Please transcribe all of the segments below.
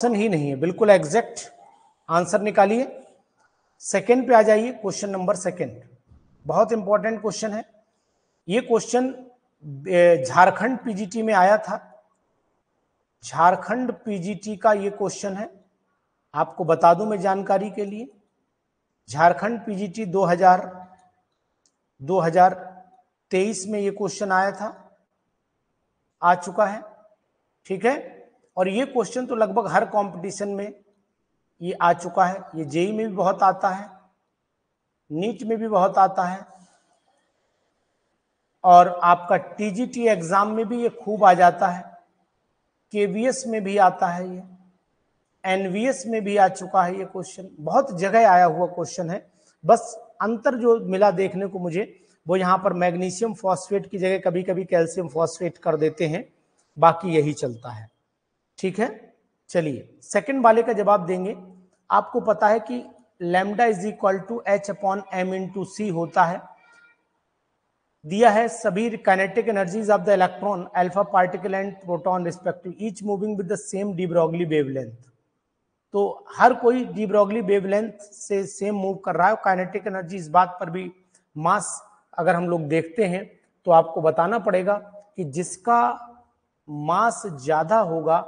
Option ही नहीं है, बिल्कुल एग्जैक्ट आंसर निकालिए। सेकंड पे आ जाइए, क्वेश्चन नंबर सेकंड, बहुत इंपॉर्टेंट क्वेश्चन है ये। क्वेश्चन झारखंड पीजीटी में आया था, झारखंड पीजीटी का ये क्वेश्चन है। आपको बता दूं मैं जानकारी के लिए, झारखंड पीजीटी 2023 में ये क्वेश्चन आया था, आ चुका है, ठीक है। और ये क्वेश्चन तो लगभग हर कंपटीशन में ये आ चुका है। ये जेई में भी बहुत आता है, नीट में भी बहुत आता है, और आपका टीजीटी एग्जाम में भी ये खूब आ जाता है, केवीएस में भी आता है, ये एनवीएस में भी आ चुका है ये क्वेश्चन, बहुत जगह आया हुआ क्वेश्चन है। बस अंतर जो मिला देखने को मुझे, वो यहाँ पर मैग्नीशियम फॉस्फेट की जगह कभी कभी कैल्शियम फॉस्फेट कर देते हैं, बाकी यही चलता है, ठीक है। चलिए सेकंड वाले का जवाब देंगे। आपको पता है कि lambda is equal to H upon M into C होता है, दिया है सभी kinetic energies of the electron, alpha particle and proton respective, each moving with the same de Broglie wavelength. तो हर कोई डी ब्रॉगली वेवलेंथ से सेम मूव कर रहा है। काइनेटिक एनर्जी इस बात पर भी, मास अगर हम लोग देखते हैं तो आपको बताना पड़ेगा कि जिसका मास ज्यादा होगा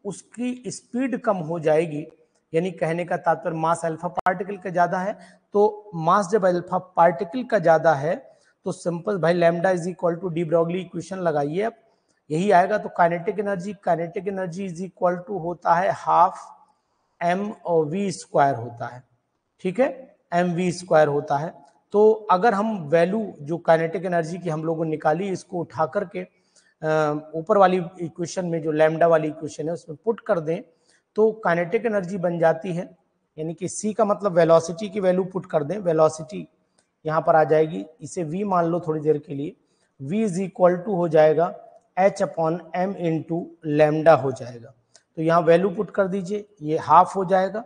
उसकी स्पीड कम हो जाएगी। यानी कहने का तात्पर्य मास अल्फा पार्टिकल का ज्यादा है, तो मास जब अल्फा पार्टिकल का ज्यादा है तो सिंपल भाई lambda is equal to de Broglie equation लगाइए अब, यही आएगा। तो kinetic energy is equal to होता है हाफ एम और वी स्क्वायर होता है, ठीक है, एम वी स्क्वायर होता है। तो अगर हम वैल्यू जो काइनेटिक एनर्जी की हम लोगों ने निकाली, इसको उठा करके ऊपर वाली इक्वेशन में, जो लैम्डा वाली इक्वेशन है उसमें पुट कर दें, तो काइनेटिक एनर्जी बन जाती है, यानी कि सी का मतलब वेलोसिटी की वैल्यू पुट कर दें, वेलोसिटी यहाँ पर आ जाएगी, इसे v मान लो थोड़ी देर के लिए, v इज इक्वल टू हो जाएगा h upon M into lambda हो जाएगा। तो यहाँ वैल्यू पुट कर दीजिए, ये हाफ हो जाएगा,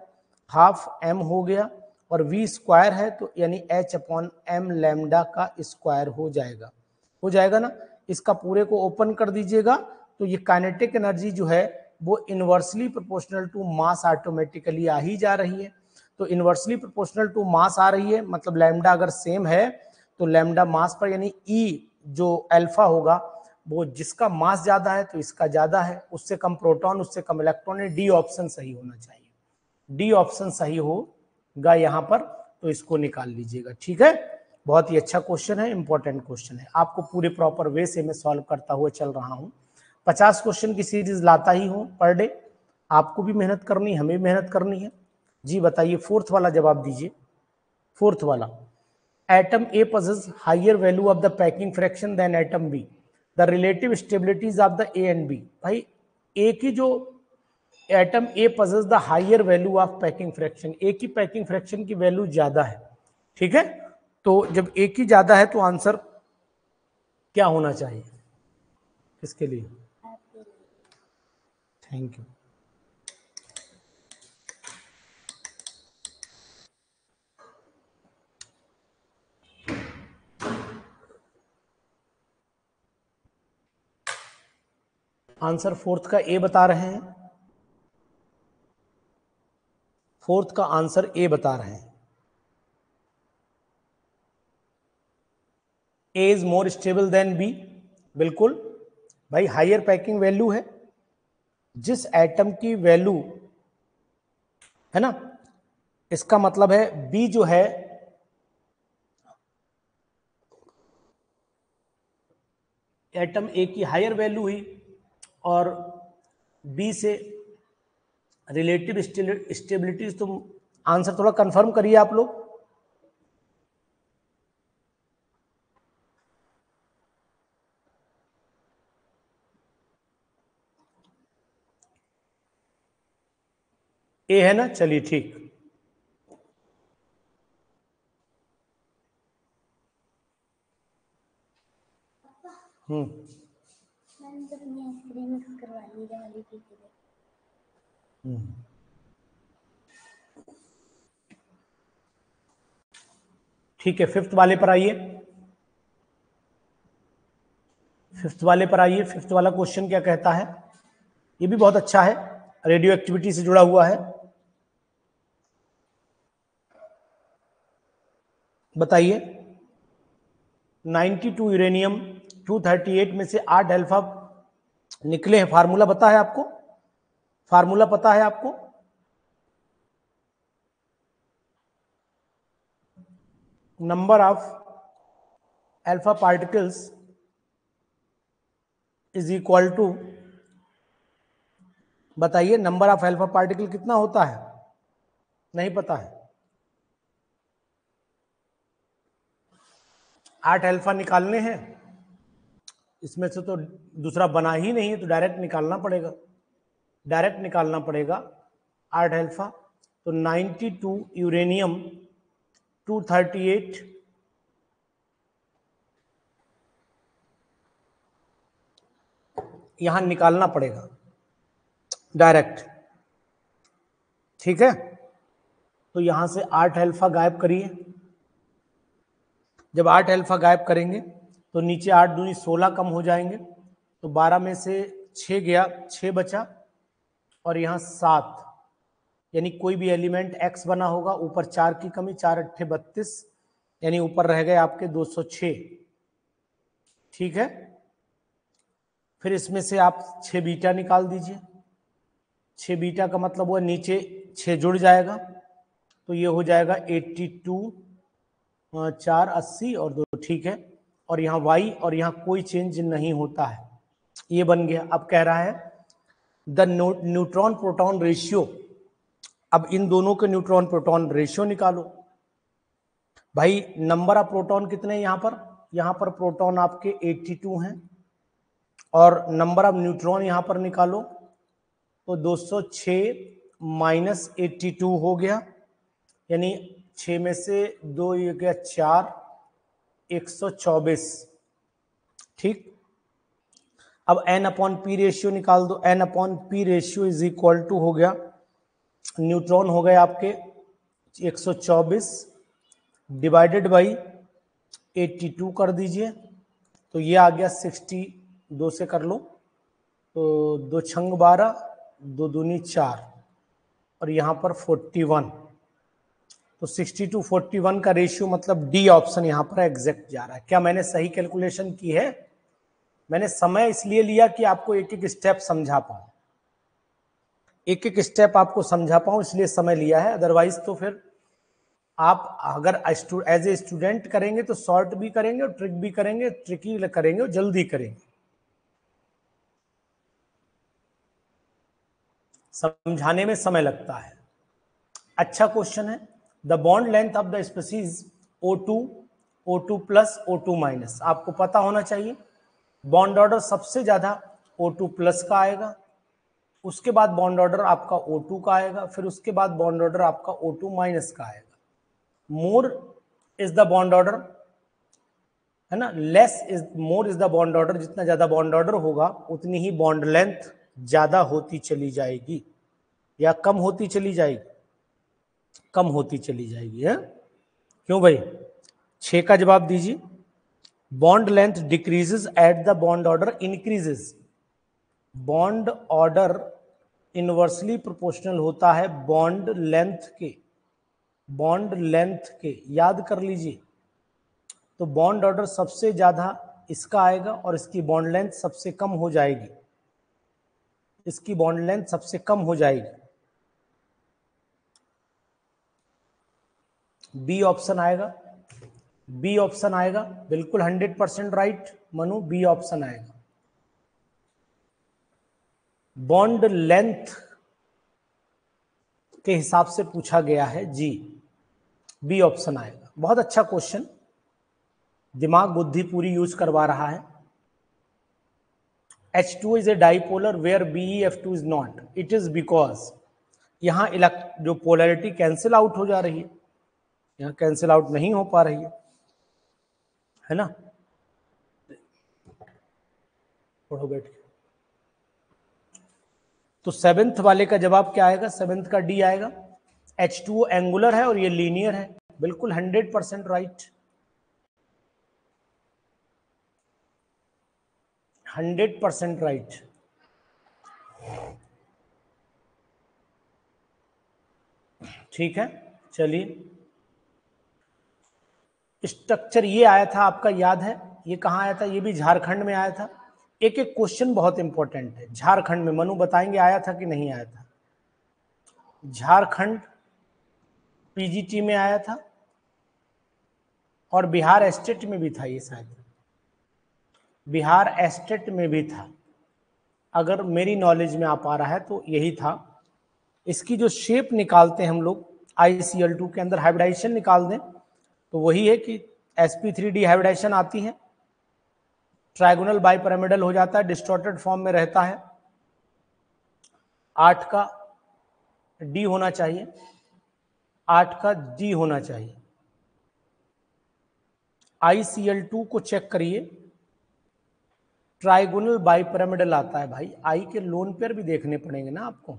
हाफ m हो गया, और v स्क्वायर है तो यानी h अपॉन एम लैम्डा का स्क्वायर हो जाएगा ना। इसका पूरे को ओपन कर दीजिएगा, तो ये काइनेटिक एनर्जी जो है वो inversely proportional to mass automatically आ ही जा रही है। तो इनवर्सली प्रोपोर्शनल टू मास आ रही है, मतलब लैम्डा अगर सेम है तो लैम्डा मास पर, यानी ई जो अल्फा होगा वो जिसका मास ज्यादा है तो इसका ज्यादा है, उससे कम प्रोटॉन उससे कम इलेक्ट्रॉन है। डी ऑप्शन सही होना चाहिए, डी ऑप्शन सही होगा यहाँ पर, तो इसको निकाल लीजिएगा, ठीक है। बहुत ही अच्छा क्वेश्चन है, इंपॉर्टेंट क्वेश्चन है, आपको पूरे प्रॉपर वे से मैं सॉल्व करता हुआ चल रहा हूँ। 50 क्वेश्चन की सीरीज लाता ही हूँ पर डे, आपको भी मेहनत करनी है, हमें भी मेहनत करनी है। जी बताइए, फोर्थ वाला जवाब दीजिए। फोर्थ वाला, atom A possesses higher value of the packing fraction than atom B, the relative stabilities of the A and B। भाई ए की जो atom A possesses the higher value of packing fraction, ए की packing fraction की value ज्यादा है, ठीक है। तो जब ए की ज्यादा है तो आंसर क्या होना चाहिए, किसके लिए? Thank you. आंसर फोर्थ का ए बता रहे हैं, फोर्थ का आंसर ए बता रहे हैं। A is more stable than B, बिल्कुल भाई, हायर पैकिंग वैल्यू है, जिस एटम की वैल्यू है ना, इसका मतलब है बी जो है, एटम ए की हायर वैल्यू हुई और बी से रिलेटिव स्टेबिलिटी। तो आंसर थोड़ा कंफर्म करिए आप लोग। ए है ना, चलिए ठीक। ठीक है, फिफ्थ वाले पर आइए, फिफ्थ वाले पर आइए। फिफ्थ वाला क्वेश्चन क्या कहता है, ये भी बहुत अच्छा है। रेडियो एक्टिविटी से जुड़ा हुआ है? बताइए। 92 यूरेनियम 238 में से 8 अल्फा निकले हैं। फार्मूला पता है आपको? फार्मूला पता है आपको? Number of alpha particles is equal to, बताइए नंबर ऑफ अल्फा पार्टिकल कितना होता है? नहीं पता है? 8 अल्फा निकालने हैं, इसमें से तो दूसरा बना ही नहीं है, तो डायरेक्ट निकालना पड़ेगा, डायरेक्ट निकालना पड़ेगा 8 अल्फा। तो 92 यूरेनियम 238 यहां निकालना पड़ेगा डायरेक्ट, ठीक है? तो यहां से 8 अल्फा गायब करिए। जब 8 अल्फा गायब करेंगे तो नीचे 8 दूनी 16 कम हो जाएंगे, तो 12 में से 6 गया, 6 बचा, और यहाँ 7, यानी कोई भी एलिमेंट x बना होगा, ऊपर 4 की कमी, 4 अट्ठे 32, यानी ऊपर रह गए आपके 206, ठीक है? फिर इसमें से आप 6 बीटा निकाल दीजिए। 6 बीटा का मतलब हुआ नीचे 6 जुड़ जाएगा, तो ये हो जाएगा 82, 4 80 और 2, ठीक है? और यहाँ y और यहाँ कोई चेंज नहीं होता है, ये बन गया। अब कह रहा है द न्यूट्रॉन प्रोटॉन रेशियो, अब इन दोनों के न्यूट्रॉन प्रोटॉन रेशियो निकालो। भाई नंबर ऑफ प्रोटॉन कितने हैं यहाँ पर प्रोटॉन आपके 82 हैं, और नंबर ऑफ न्यूट्रॉन यहाँ पर निकालो तो 206 माइनस 82 हो गया, यानी 6 में से 2 ये गया 4, 124, ठीक? अब n अपॉन पी रेशियो निकाल दो। n upon P ratio is equal to हो गया, न्यूट्रॉन हो गए आपके 124 डिवाइडेड बाई 82 कर दीजिए, तो ये आ गया 62 से कर लो, तो 2 छंग 12, 2 दूनी 4, और यहाँ पर 41, तो 62 41 का रेशियो, मतलब डी ऑप्शन यहाँ पर एग्जैक्ट जा रहा है। क्या मैंने सही कैलकुलेशन की है? मैंने समय इसलिए लिया कि आपको एक एक स्टेप समझा पाऊं, एक एक स्टेप आपको समझा पाऊं, इसलिए समय लिया है। अदरवाइज तो फिर आप अगर एज ए स्टूडेंट करेंगे तो शॉर्ट भी करेंगे और ट्रिक भी करेंगे, ट्रिकी करेंगे और जल्दी करेंगे। समझाने में समय लगता है। अच्छा क्वेश्चन है। The bond length of the species O2, O2 plus O2 minus, आपको पता होना चाहिए। बॉन्ड ऑर्डर सबसे ज्यादा O2 प्लस का आएगा, उसके बाद बॉन्ड ऑर्डर आपका O2 का आएगा, फिर उसके बाद बॉन्ड ऑर्डर आपका O2 माइनस का आएगा। More is the bond order, है ना, less is more is the bond order, जितना ज्यादा बॉन्ड ऑर्डर होगा उतनी ही बॉन्ड लेंथ ज्यादा होती चली जाएगी, या कम होती चली जाएगी? कम होती चली जाएगी, है? क्यों भाई? 6 का जवाब दीजिए। Bond length decreases at the bond order increases. Bond order inversely proportional होता है बॉन्ड लेंथ के, बॉन्ड लेंथ के, याद कर लीजिए। तो बॉन्ड ऑर्डर सबसे ज्यादा इसका आएगा और इसकी बॉन्ड लेंथ सबसे कम हो जाएगी, इसकी बॉन्ड लेंथ सबसे कम हो जाएगी। बी ऑप्शन आएगा, बी ऑप्शन आएगा, बिल्कुल 100% राइट मनु, बी ऑप्शन आएगा। बॉन्ड लेंथ के हिसाब से पूछा गया है जी, बी ऑप्शन आएगा। बहुत अच्छा क्वेश्चन, दिमाग बुद्धि पूरी यूज करवा रहा है। H2 is a dipolar where BeF2 is not. It is because यहाँ जो पोलैरिटी कैंसिल आउट हो जा रही है, यहाँ कैंसिल आउट नहीं हो पा रही है ना? पढ़ो बैठ के। तो 7th वाले का जवाब क्या आएगा? 7th का डी आएगा। H2O एंगुलर है और ये लीनियर है, बिल्कुल 100% राइट, 100% राइट। ठीक है, चलिए स्ट्रक्चर ये आया था आपका याद है, ये कहाँ आया था, ये भी झारखंड में आया था। एक एक क्वेश्चन बहुत इंपॉर्टेंट है झारखंड में, मनु बताएंगे आया था कि नहीं आया था। झारखंड पीजीटी में आया था और बिहार एस्टेट में भी था, ये शायद बिहार एस्टेट में भी था, अगर मेरी नॉलेज में आ पा रहा है तो यही था। इसकी जो शेप निकालते हैं हम लोग ICL2 के अंदर हाइब्रिडाइजेशन निकाल दें तो वही है कि sp3d हाइब्रिडाइजेशन आती है, ट्राइगोनल बाइपिरामिडल हो जाता है, डिस्टॉर्टेड फॉर्म में रहता है, 8 का D होना चाहिए, 8 का D होना चाहिए। ICL2 को चेक करिए, ट्राइगोनल बाइपिरामिडल आता है भाई, आई के लोन पेयर भी देखने पड़ेंगे ना आपको,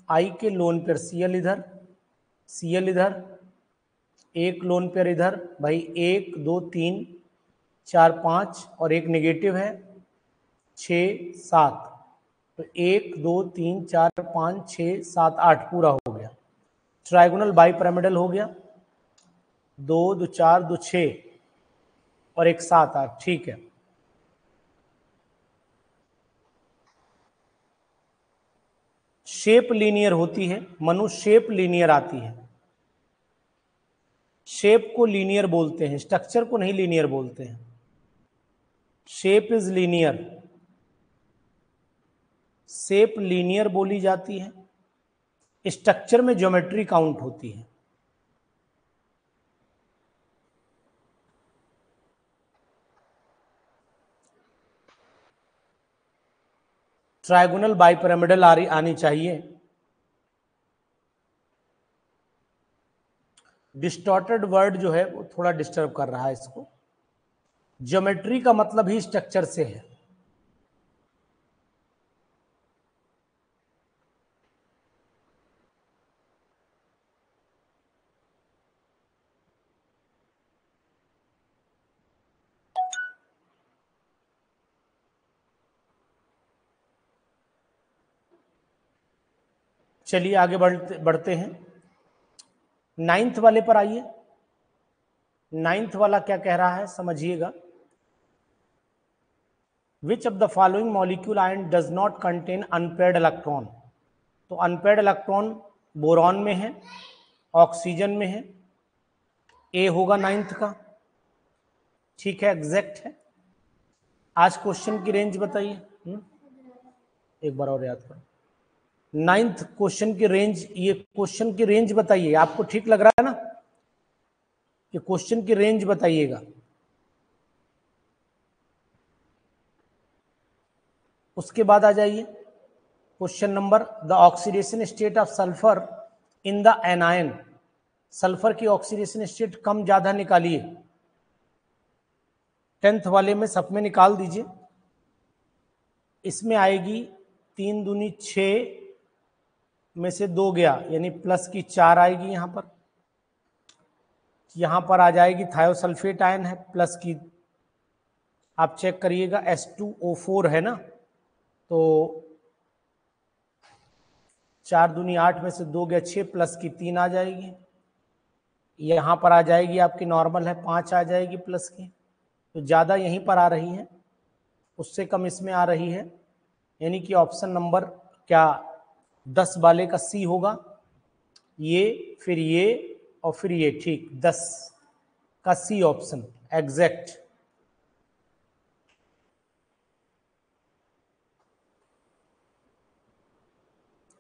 आई के लोन पेयर Cl इधर, Cl इधर, एक लोन पेयर इधर भाई, 1 2 3 4 5 और एक नेगेटिव है 6 7, तो 1 2 3 4 5 6 7 8 पूरा हो गया, ट्राइगोनल बाइपिरामिडल हो गया, 2 2 4 2 6 और एक 7 8, ठीक है। शेप लीनियर होती है मनु, शेप लीनियर आती है, शेप को लीनियर बोलते हैं, स्ट्रक्चर को नहीं लीनियर बोलते हैं। Shape is linear, shape linear बोली जाती है, स्ट्रक्चर में ज्योमेट्री काउंट होती है। ट्राइगोनल बाइपिरामिडल आनी चाहिए, डिस्टॉर्टेड वर्ड जो है वो थोड़ा डिस्टर्ब कर रहा है इसको, ज्योमेट्री का मतलब ही स्ट्रक्चर से है। चलिए आगे बढ़ते हैं, 9th वाले पर आइए। 9th वाला क्या कह रहा है समझिएगा, विच of the following molecule ion does not contain unpaired electron. तो अनपेयर्ड इलेक्ट्रॉन बोरॉन में है, ऑक्सीजन में है, ए होगा 9th का, ठीक है, एग्जैक्ट है। आज क्वेश्चन की रेंज बताइए, एक बार और याद करो, 9th क्वेश्चन की रेंज, ये क्वेश्चन की रेंज बताइए, आपको ठीक लग रहा है ना, ये क्वेश्चन की रेंज बताइएगा। उसके बाद आ जाइए question number, the oxidation state of sulphur in the anion, sulphur की ऑक्सीडेशन स्टेट कम ज्यादा निकालिए, 10th वाले में सब में निकाल दीजिए। इसमें आएगी 3 दूनी 6 में से 2 गया, यानी प्लस की 4 आएगी, यहां पर आ जाएगी थायोसल्फेट आयन है, प्लस की आप चेक करिएगा H2O4 है ना, तो 4 दूनी 8 में से 2 गया 6, प्लस की 3 आ जाएगी, यहां पर आ जाएगी आपकी नॉर्मल है 5 आ जाएगी प्लस की, तो ज़्यादा यहीं पर आ रही है, उससे कम इसमें आ रही है, यानी कि ऑप्शन नंबर क्या 10 वाले का सी होगा, ये फिर ये और फिर ये, ठीक, 10 का सी ऑप्शन एग्जैक्ट।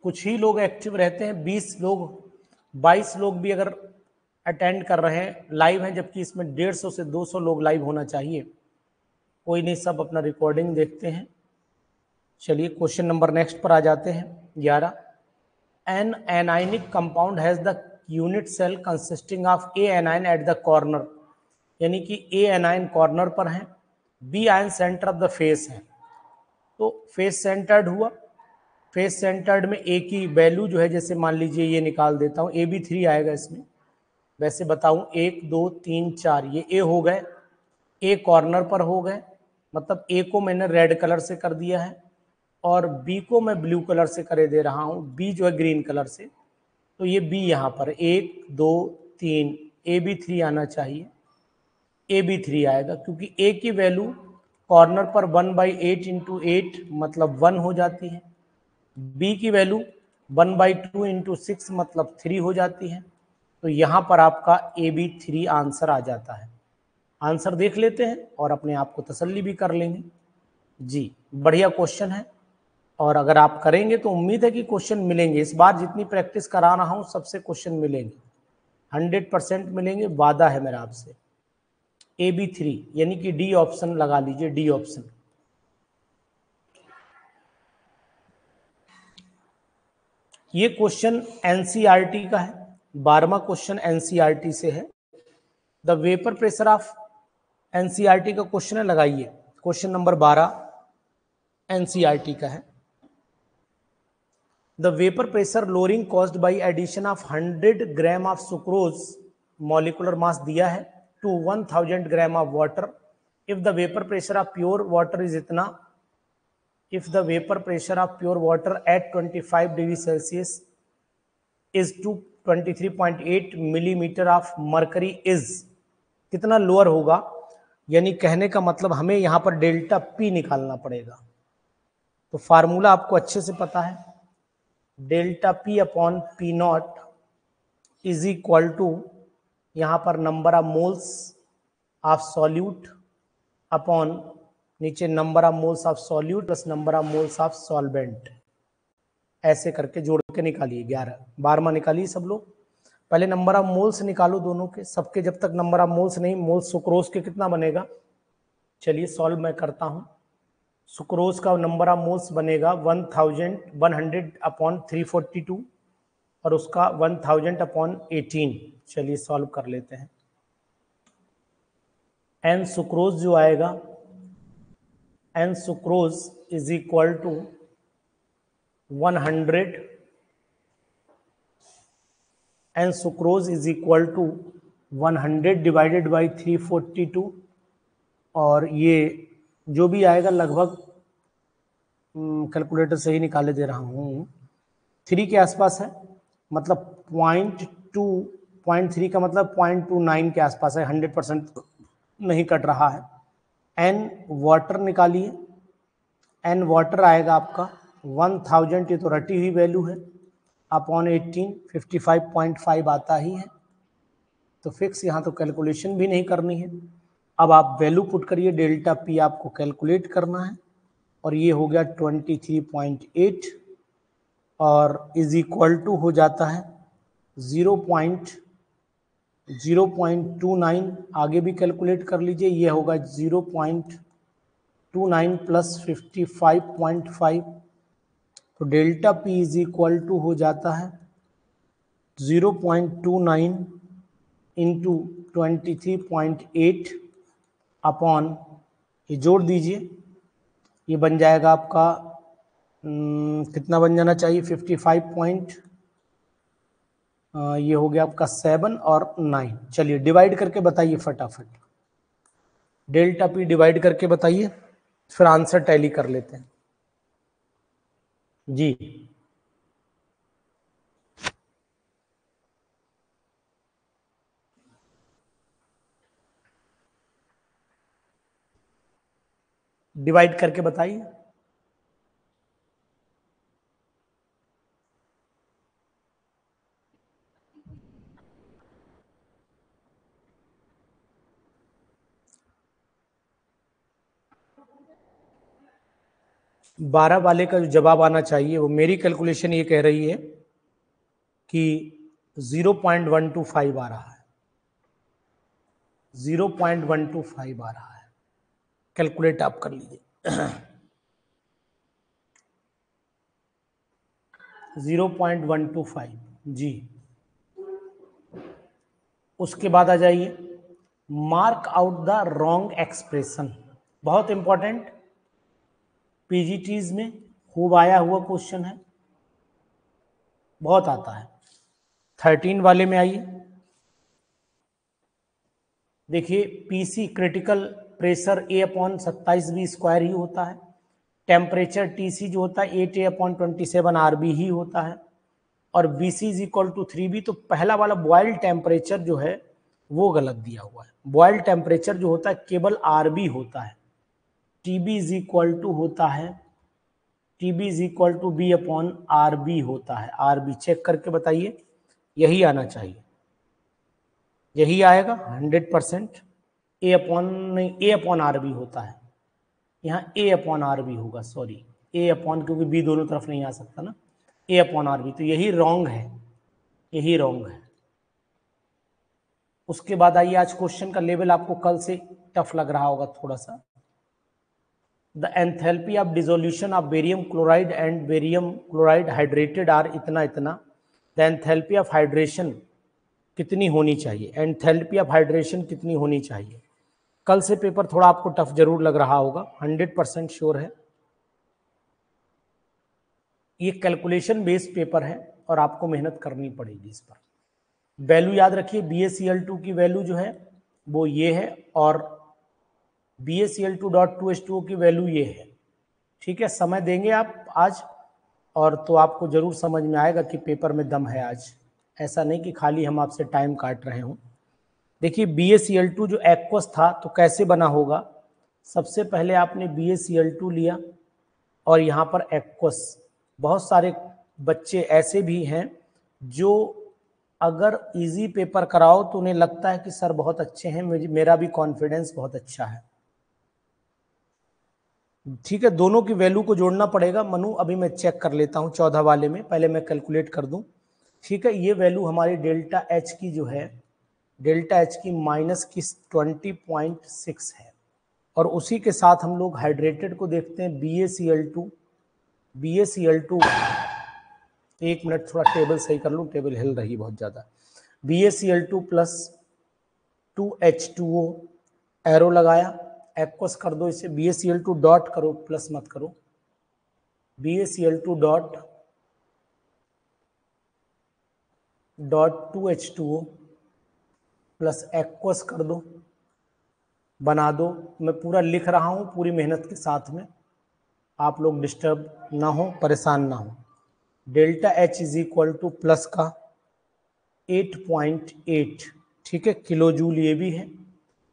कुछ ही लोग एक्टिव रहते हैं, 20 लोग 22 लोग भी अगर अटेंड कर रहे हैं लाइव हैं, जबकि इसमें 150 से 200 लोग लाइव होना चाहिए, कोई नहीं, सब अपना रिकॉर्डिंग देखते हैं। चलिए क्वेश्चन नंबर नेक्स्ट पर आ जाते हैं, 11, an anionic compound has the unit cell consisting of A anion at the corner, यानी कि ए एनाइन कॉर्नर पर है, B ion centre of the face है, तो फेस सेंटर्ड हुआ, फेस सेंटर्ड में ए की वैल्यू जो है, जैसे मान लीजिए ये निकाल देता हूँ, ए बी 3 आएगा इसमें, वैसे बताऊं 1 2 3 4, ये ए हो गए, ए कॉर्नर पर हो गए, मतलब ए को मैंने रेड कलर से कर दिया है और बी को मैं ब्लू कलर से करे दे रहा हूं, बी जो है ग्रीन कलर से, तो ये बी यहाँ पर 1 2 3 ए बी 3 आना चाहिए, ए बी 3 आएगा क्योंकि ए की वैल्यू कॉर्नर पर 1/8 इंटू 8 मतलब 1 हो जाती है, बी की वैल्यू 1/2 इंटू 6 मतलब 3 हो जाती है। तो यहाँ पर आपका ए बी 3 आंसर आ जाता है। आंसर देख लेते हैं और अपने आप को तसल्ली भी कर लेंगे। जी बढ़िया क्वेश्चन है, और अगर आप करेंगे तो उम्मीद है कि क्वेश्चन मिलेंगे। इस बार जितनी प्रैक्टिस करा रहा हूँ सबसे क्वेश्चन मिलेंगे, 100% मिलेंगे, वादा है मेरा आपसे। ए बी 3 यानी कि डी ऑप्शन लगा लीजिए, डी ऑप्शन। ये क्वेश्चन एनसीईआरटी का है, 12वां क्वेश्चन एनसीईआरटी से है। The vapour pressure of, NCERT का क्वेश्चन है, लगाइए। क्वेश्चन नंबर 12 एनसीईआरटी का है। The vapour pressure lowering caused by addition of 100 gram of sucrose, molecular mass दिया है, to 1000 gram of water. If the vapour pressure of pure water is इतना, if the vapor pressure of pure water at 25 degree Celsius is to 23.8 millimeter of mercury is, कितना lower होगा, यानी कहने का मतलब हमें यहाँ पर डेल्टा पी निकालना पड़ेगा। तो फार्मूला आपको अच्छे से पता है, delta P upon P not is equal to यहाँ पर number of moles of solute upon नीचे number of moles of solute plus number of moles of solvent, ऐसे करके जोड़ के निकालिए। 11 12वां निकालिए सब लोग। पहले नंबर ऑफ मोल्स निकालो दोनों के, सबके जब तक नंबर ऑफ मोल्स नहीं, मोल्स सुक्रोज के कितना बनेगा, चलिए सॉल्व मैं करता हूँ। सुक्रोज का नंबर ऑफ मोल्स बनेगा 100 अपॉन 342 और उसका 1000 अपॉन 18। चलिए सॉल्व कर लेते हैं। एन सुक्रोज जो आएगा, N sucrose is equal to 100, N sucrose is equal to 100 divided by 342, और ये जो भी आएगा लगभग कैलकुलेटर से ही निकाले दे रहा हूँ, 3 के आसपास है, मतलब 0.3 का मतलब 0.29 के आसपास है, 100% नहीं कट रहा है। एन वाटर निकालिए, एन वाटर आएगा आपका 1000, ये तो रटी हुई वैल्यू है, अपॉन 18 55.5 आता ही है, तो फिक्स, यहाँ तो कैलकुलेशन भी नहीं करनी है। अब आप वैल्यू पुट करिए, डेल्टा पी आपको कैलकुलेट करना है, और ये हो गया 23.8 और इज इक्वल टू हो जाता है 0.29, आगे भी कैलकुलेट कर लीजिए, ये होगा 0.29 प्लस 55.5, तो delta P is equal to हो जाता है 0.29 इंटू 23.8 अपॉन, ये जोड़ दीजिए, ये बन जाएगा आपका कितना बन जाना चाहिए, 55 ये हो गया आपका 7 और 9। चलिए डिवाइड करके बताइए फटाफट, डेल्टा पी डिवाइड करके बताइए, फिर आंसर टैली कर लेते हैं। जी डिवाइड करके बताइए। बारह वाले का जो जवाब आना चाहिए, वो मेरी कैलकुलेशन ये कह रही है कि 0.125 आ रहा है, 0.125 आ रहा है, कैलकुलेट आप कर लीजिए। 0.125 जी। उसके बाद आ जाइए, mark out the wrong expression, बहुत इंपॉर्टेंट, पीजीटीज में खूब आया हुआ क्वेश्चन है, बहुत आता है। 13 वाले में आइए, देखिए PC critical pressure A/27V square ही होता है, टेम्परेचर टीसी जो होता है 8A/27 RB ही होता है, और BC is equal to 3B, तो पहला वाला बॉइल्ड टेम्परेचर जो है वो गलत दिया हुआ है। बॉइल्ड टेम्परेचर जो होता है केवल RB होता है, TB इज इक्वल टू होता है, TB is equal to B upon RB होता है। RB चेक करके बताइए, यही आना चाहिए, यही आएगा 100%। A अपॉन नहीं, A अपॉन RB होता है, यहाँ A अपॉन RB होगा, सॉरी A अपॉन, क्योंकि B दोनों तरफ नहीं आ सकता ना, A अपॉन RB, तो यही रॉन्ग है, यही रॉन्ग है। उसके बाद आइए, आज क्वेश्चन का लेवल आपको कल से टफ लग रहा होगा थोड़ा सा। The enthalpy of dissolution of barium chloride and barium chloride hydrated are इतना इतना। द एंथैल्पी ऑफ हाइड्रेशन कितनी होनी चाहिए, एंथैल्पी ऑफ हाइड्रेशन कितनी होनी चाहिए। कल से पेपर थोड़ा आपको टफ जरूर लग रहा होगा, 100% श्योर है। ये कैलकुलेशन बेस्ड पेपर है और आपको मेहनत करनी पड़ेगी इस पर। वैल्यू याद रखिए, BaCl2 की वैल्यू जो है वो ये है, और BaCl2.2H2O की वैल्यू ये है। ठीक है, समय देंगे आप आज, और तो आपको जरूर समझ में आएगा कि पेपर में दम है आज, ऐसा नहीं कि खाली हम आपसे टाइम काट रहे हों। देखिए BaCl2 जो एक्वस था तो कैसे बना होगा, सबसे पहले आपने BaCl2 लिया और यहाँ पर एक्वस। बहुत सारे बच्चे ऐसे भी हैं जो अगर इजी पेपर कराओ तो उन्हें लगता है कि सर बहुत अच्छे हैं, मेरा भी कॉन्फिडेंस बहुत अच्छा है। ठीक है, दोनों की वैल्यू को जोड़ना पड़ेगा। मनु अभी मैं चेक कर लेता हूँ 14 वाले में, पहले मैं कैलकुलेट कर दूं। ठीक है, ये वैल्यू हमारी डेल्टा एच की जो है, डेल्टा एच की माइनस की 20.6 है, और उसी के साथ हम लोग हाइड्रेटेड को देखते हैं BaCl2। BaCl2, एक मिनट थोड़ा टेबल सही कर लूँ, टेबल हिल रही बहुत ज़्यादा। BaCl2 प्लस 2H2O, एरो लगाया, एक्वस कर दो इसे, BaCl2 डॉट करो, प्लस मत करो, BaCl2 dot 2H2O plus aqueous कर दो, बना दो। मैं पूरा लिख रहा हूँ पूरी मेहनत के साथ में, आप लोग डिस्टर्ब ना हो, परेशान ना हो। Delta H is equal two plus का 8.8, ठीक है, किलो जूल ये भी है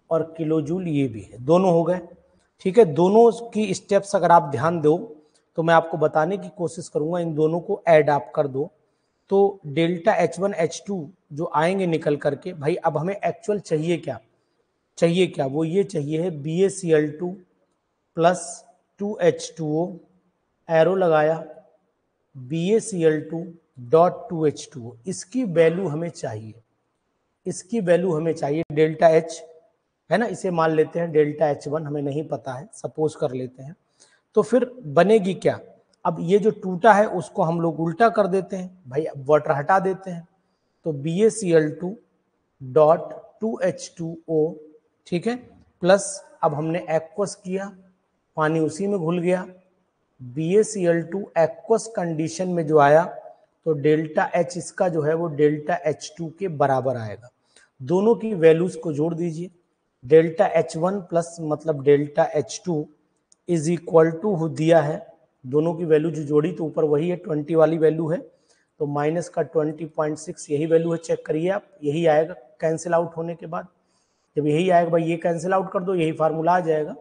और किलो जूल ये भी है, दोनों हो गए। ठीक है, दोनों की स्टेप्स अगर आप ध्यान दो तो मैं आपको बताने की कोशिश करूंगा, इन दोनों को ऐड आप कर दो तो डेल्टा H1 H2 जो आएंगे निकल करके, भाई अब हमें एक्चुअल चाहिए क्या, चाहिए क्या, वो ये चाहिए है BaCl2 प्लस 2H2O, एरो लगाया, BaCl2 डॉट 2H2O, इसकी वैल्यू हमें चाहिए, इसकी वैल्यू हमें चाहिए। डेल्टा एच है ना, इसे मान लेते हैं डेल्टा H1, हमें नहीं पता है, सपोज कर लेते हैं। तो फिर बनेगी क्या, अब ये जो टूटा है उसको हम लोग उल्टा कर देते हैं, भाई अब वाटर हटा देते हैं, तो BaCl2 डॉट 2H2O, ठीक है, प्लस अब हमने एक्वस किया, पानी उसी में घुल गया, BaCl2 एक्वस कंडीशन में जो आया तो डेल्टा एच इसका जो है वो डेल्टा H2 के बराबर आएगा। दोनों की वैल्यूज को जोड़ दीजिए, डेल्टा H1 प्लस मतलब delta H2 is equal to दिया है, दोनों की वैल्यू जो जोड़ी तो ऊपर वही है, 20 वाली वैल्यू है, तो माइनस का 20.6 यही वैल्यू है, चेक करिए आप, यही आएगा कैंसिल आउट होने के बाद। जब यही आएगा भाई ये कैंसिल आउट कर दो, यही फार्मूला आ जाएगा,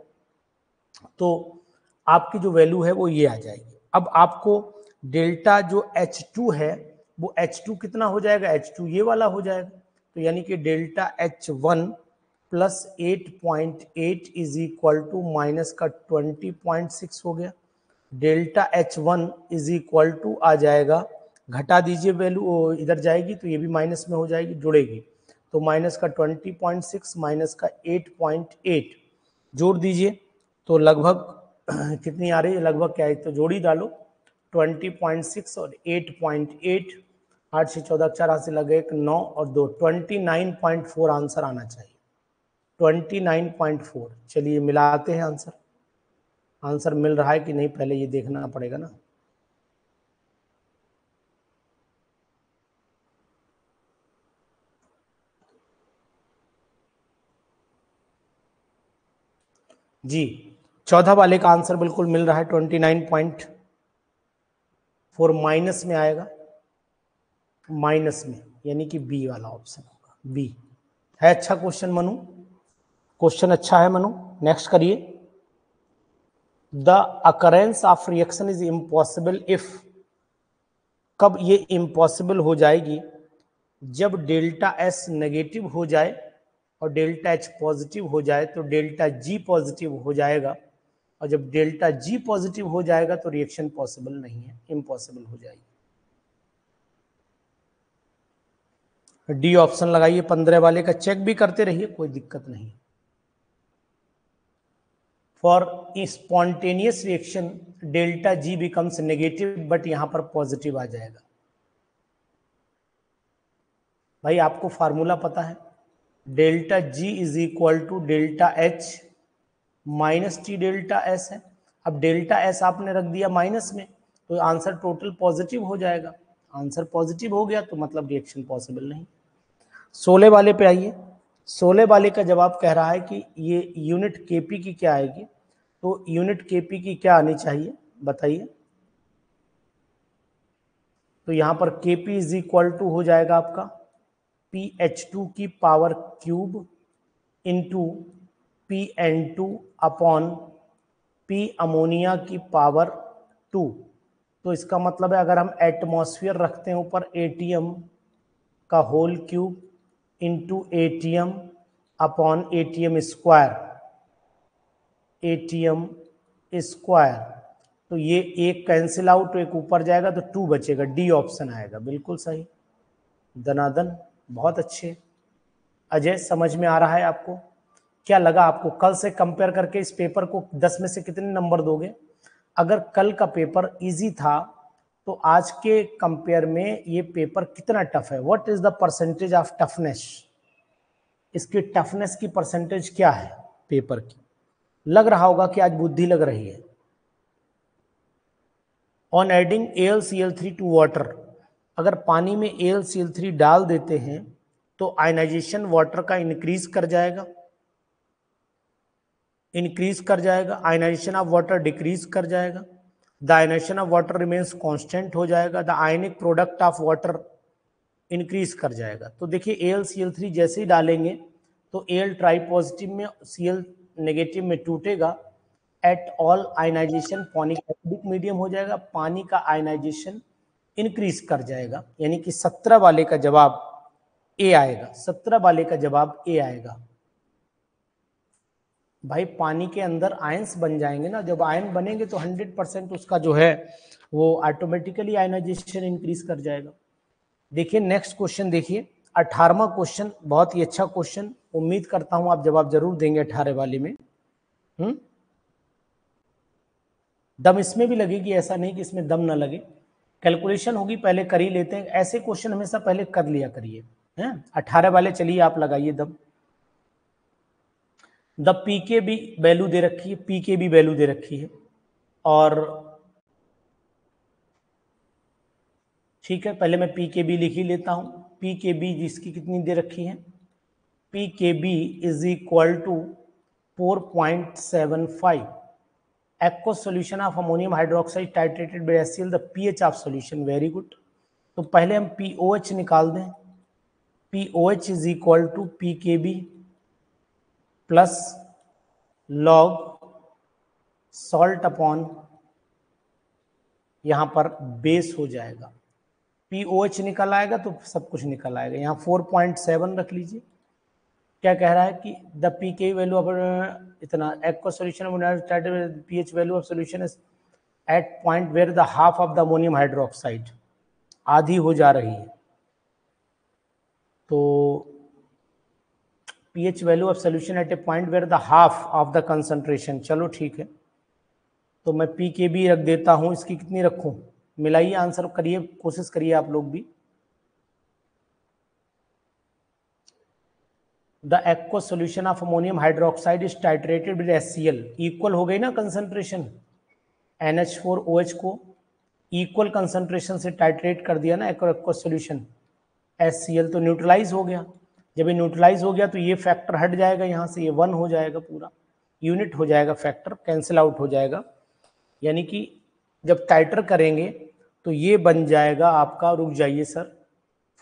तो आपकी जो वैल्यू है वो ये आ जाएगी। अब आपको डेल्टा जो H2 है वो H2 कितना हो जाएगा, H2 ये वाला हो जाएगा, तो यानी कि delta H1 plus 8.8 is equal to minus का 20.6 हो गया। Delta H1 is equal to आ जाएगा, घटा दीजिए वैल्यू, इधर जाएगी तो ये भी माइनस में हो जाएगी, जुड़ेगी, तो माइनस का 20.6 माइनस का 8.8 जोड़ दीजिए, तो लगभग कितनी आ रही है, लगभग क्या है, तो जोड़ी डालो 20.6 और 8.8, 8 से 14 4 से लगे 9 और 2, 29.4 आंसर आना चाहिए, 29.4। चलिए मिलाते हैं आंसर, आंसर मिल रहा है कि नहीं पहले ये देखना पड़ेगा ना। जी 14 वाले का आंसर बिल्कुल मिल रहा है, 29.4 माइनस में आएगा, माइनस में, यानी कि बी वाला ऑप्शन होगा, बी है। अच्छा क्वेश्चन मनु, क्वेश्चन अच्छा है मनु। नेक्स्ट करिए। The occurrence of reaction is impossible if, कब ये इम्पॉसिबल हो जाएगी? जब डेल्टा एस नेगेटिव हो जाए और डेल्टा एच पॉजिटिव हो जाए तो डेल्टा जी पॉजिटिव हो जाएगा, और जब डेल्टा जी पॉजिटिव हो जाएगा तो रिएक्शन पॉसिबल नहीं है, इम्पॉसिबल हो जाएगी। डी ऑप्शन लगाइए 15 वाले का, चेक भी करते रहिए, कोई दिक्कत नहीं। For spontaneous reaction delta G becomes negative, but यहां पर पॉजिटिव आ जाएगा। भाई आपको फार्मूला पता है, delta G is equal to delta H minus T delta S है। अब डेल्टा एस आपने रख दिया माइनस में तो आंसर टोटल पॉजिटिव हो जाएगा, आंसर पॉजिटिव हो गया तो मतलब रिएक्शन पॉसिबल नहीं। 16 वाले पे आइए। 16 वाले का जवाब कह रहा है कि ये यूनिट केपी की क्या आएगी, तो यूनिट केपी की क्या आनी चाहिए बताइए। तो यहां पर केपी इज इक्वल टू हो जाएगा आपका PH2 की power cube into PN2 upon P ammonia की पावर 2। तो इसका मतलब है अगर हम एटमॉस्फेयर रखते हैं ऊपर ATM का whole cube into ATM upon ATM square, ATM square, तो ये एक कैंसिल आउट, तो एक ऊपर जाएगा तो 2 बचेगा, डी ऑप्शन आएगा, बिल्कुल सही। दनादन, बहुत अच्छे। अजय समझ में आ रहा है आपको? क्या लगा आपको? कल से कंपेयर करके इस पेपर को 10 में से कितने नंबर दोगे? अगर कल का पेपर इजी था तो आज के कंपेयर में ये पेपर कितना टफ है? What is the percentage of toughness? इसकी टफनेस की परसेंटेज क्या है पेपर की? लग रहा होगा कि आज बुद्धि लग रही है। On adding AlCl3 to water, अगर पानी में AlCl3 डाल देते हैं तो आयनाइजेशन वाटर का इंक्रीज कर जाएगा, आयनाइजेशन ऑफ वाटर डिक्रीज कर जाएगा, the ionisation of water remains constant हो जाएगा, the ionic product of water increase कर जाएगा। तो देखिए AlCl3 जैसे ही डालेंगे तो Al ट्राई पॉजिटिव में Cl नेगेटिव में टूटेगा, एट ऑल आयनाइजेशन पॉनिक एसिडिक मीडियम हो जाएगा, पानी का आयनाइजेशन इंक्रीज कर जाएगा, यानी कि 17 वाले का जवाब ए आएगा, 17 वाले का जवाब ए आएगा। भाई पानी के अंदर आयंस बन जाएंगे ना, जब आयन बनेंगे तो 100% उसका जो है वो ऑटोमेटिकली आयनाइजेशन इंक्रीज कर जाएगा। देखिए नेक्स्ट क्वेश्चन देखिए, 18वां क्वेश्चन, बहुत ही अच्छा क्वेश्चन, उम्मीद करता हूं आप जवाब जरूर देंगे 18 वाले में। दम इसमें भी लगेगी, ऐसा नहीं कि इसमें दम ना लगे, कैलकुलेशन होगी, पहले कर ही लेते हैं, ऐसे क्वेश्चन हमेशा पहले कर लिया करिए, हैं। 18 वाले चलिए आप लगाइए दम। द पीके भी वैल्यू दे रखी है, पीके भी वैल्यू दे रखी है, और ठीक है पहले मैं पीकेबी लिख ही लेता हूं। पीकेबी जिसकी कितनी दे रखी है, pKb is equal to 4.75। Aqueous solution of ammonium hydroxide titrated by HCl, the pH of solution, very good. तो पहले हम पीओएच निकाल दें, pOH is equal to pKb plus log salt upon यहां पर बेस हो जाएगा, पीओएच निकल आएगा तो सब कुछ निकल आएगा। यहाँ 4.7 रख लीजिए। क्या कह रहा है कि द पीके वैल्यू ऑफ इतना aqueous solution pH value of solution is at point where the half of the ammonium hydroxide, आधी हो जा रही है, तो pH value of solution at a point where the half of the concentration, चलो ठीक है, तो मैं पीकेबी रख देता हूं, इसकी कितनी रखूं? मिलाइए, आंसर करिए, कोशिश करिए आप लोग भी। The aqueous solution of ammonium hydroxide is titrated with HCl, equal हो गई ना कंसंट्रेशन, NH4OH को इक्वल कंसंट्रेशन से टाइट्रेट कर दिया ना एक्वस सॉल्यूशन HCl, तो न्यूट्रलाइज हो गया। जब ये न्यूट्रलाइज हो गया तो ये फैक्टर हट जाएगा, यहाँ से ये 1 हो जाएगा, पूरा यूनिट हो जाएगा, फैक्टर कैंसिल आउट हो जाएगा, यानी कि जब टाइटर करेंगे तो ये बन जाएगा आपका, रुक जाइए सर,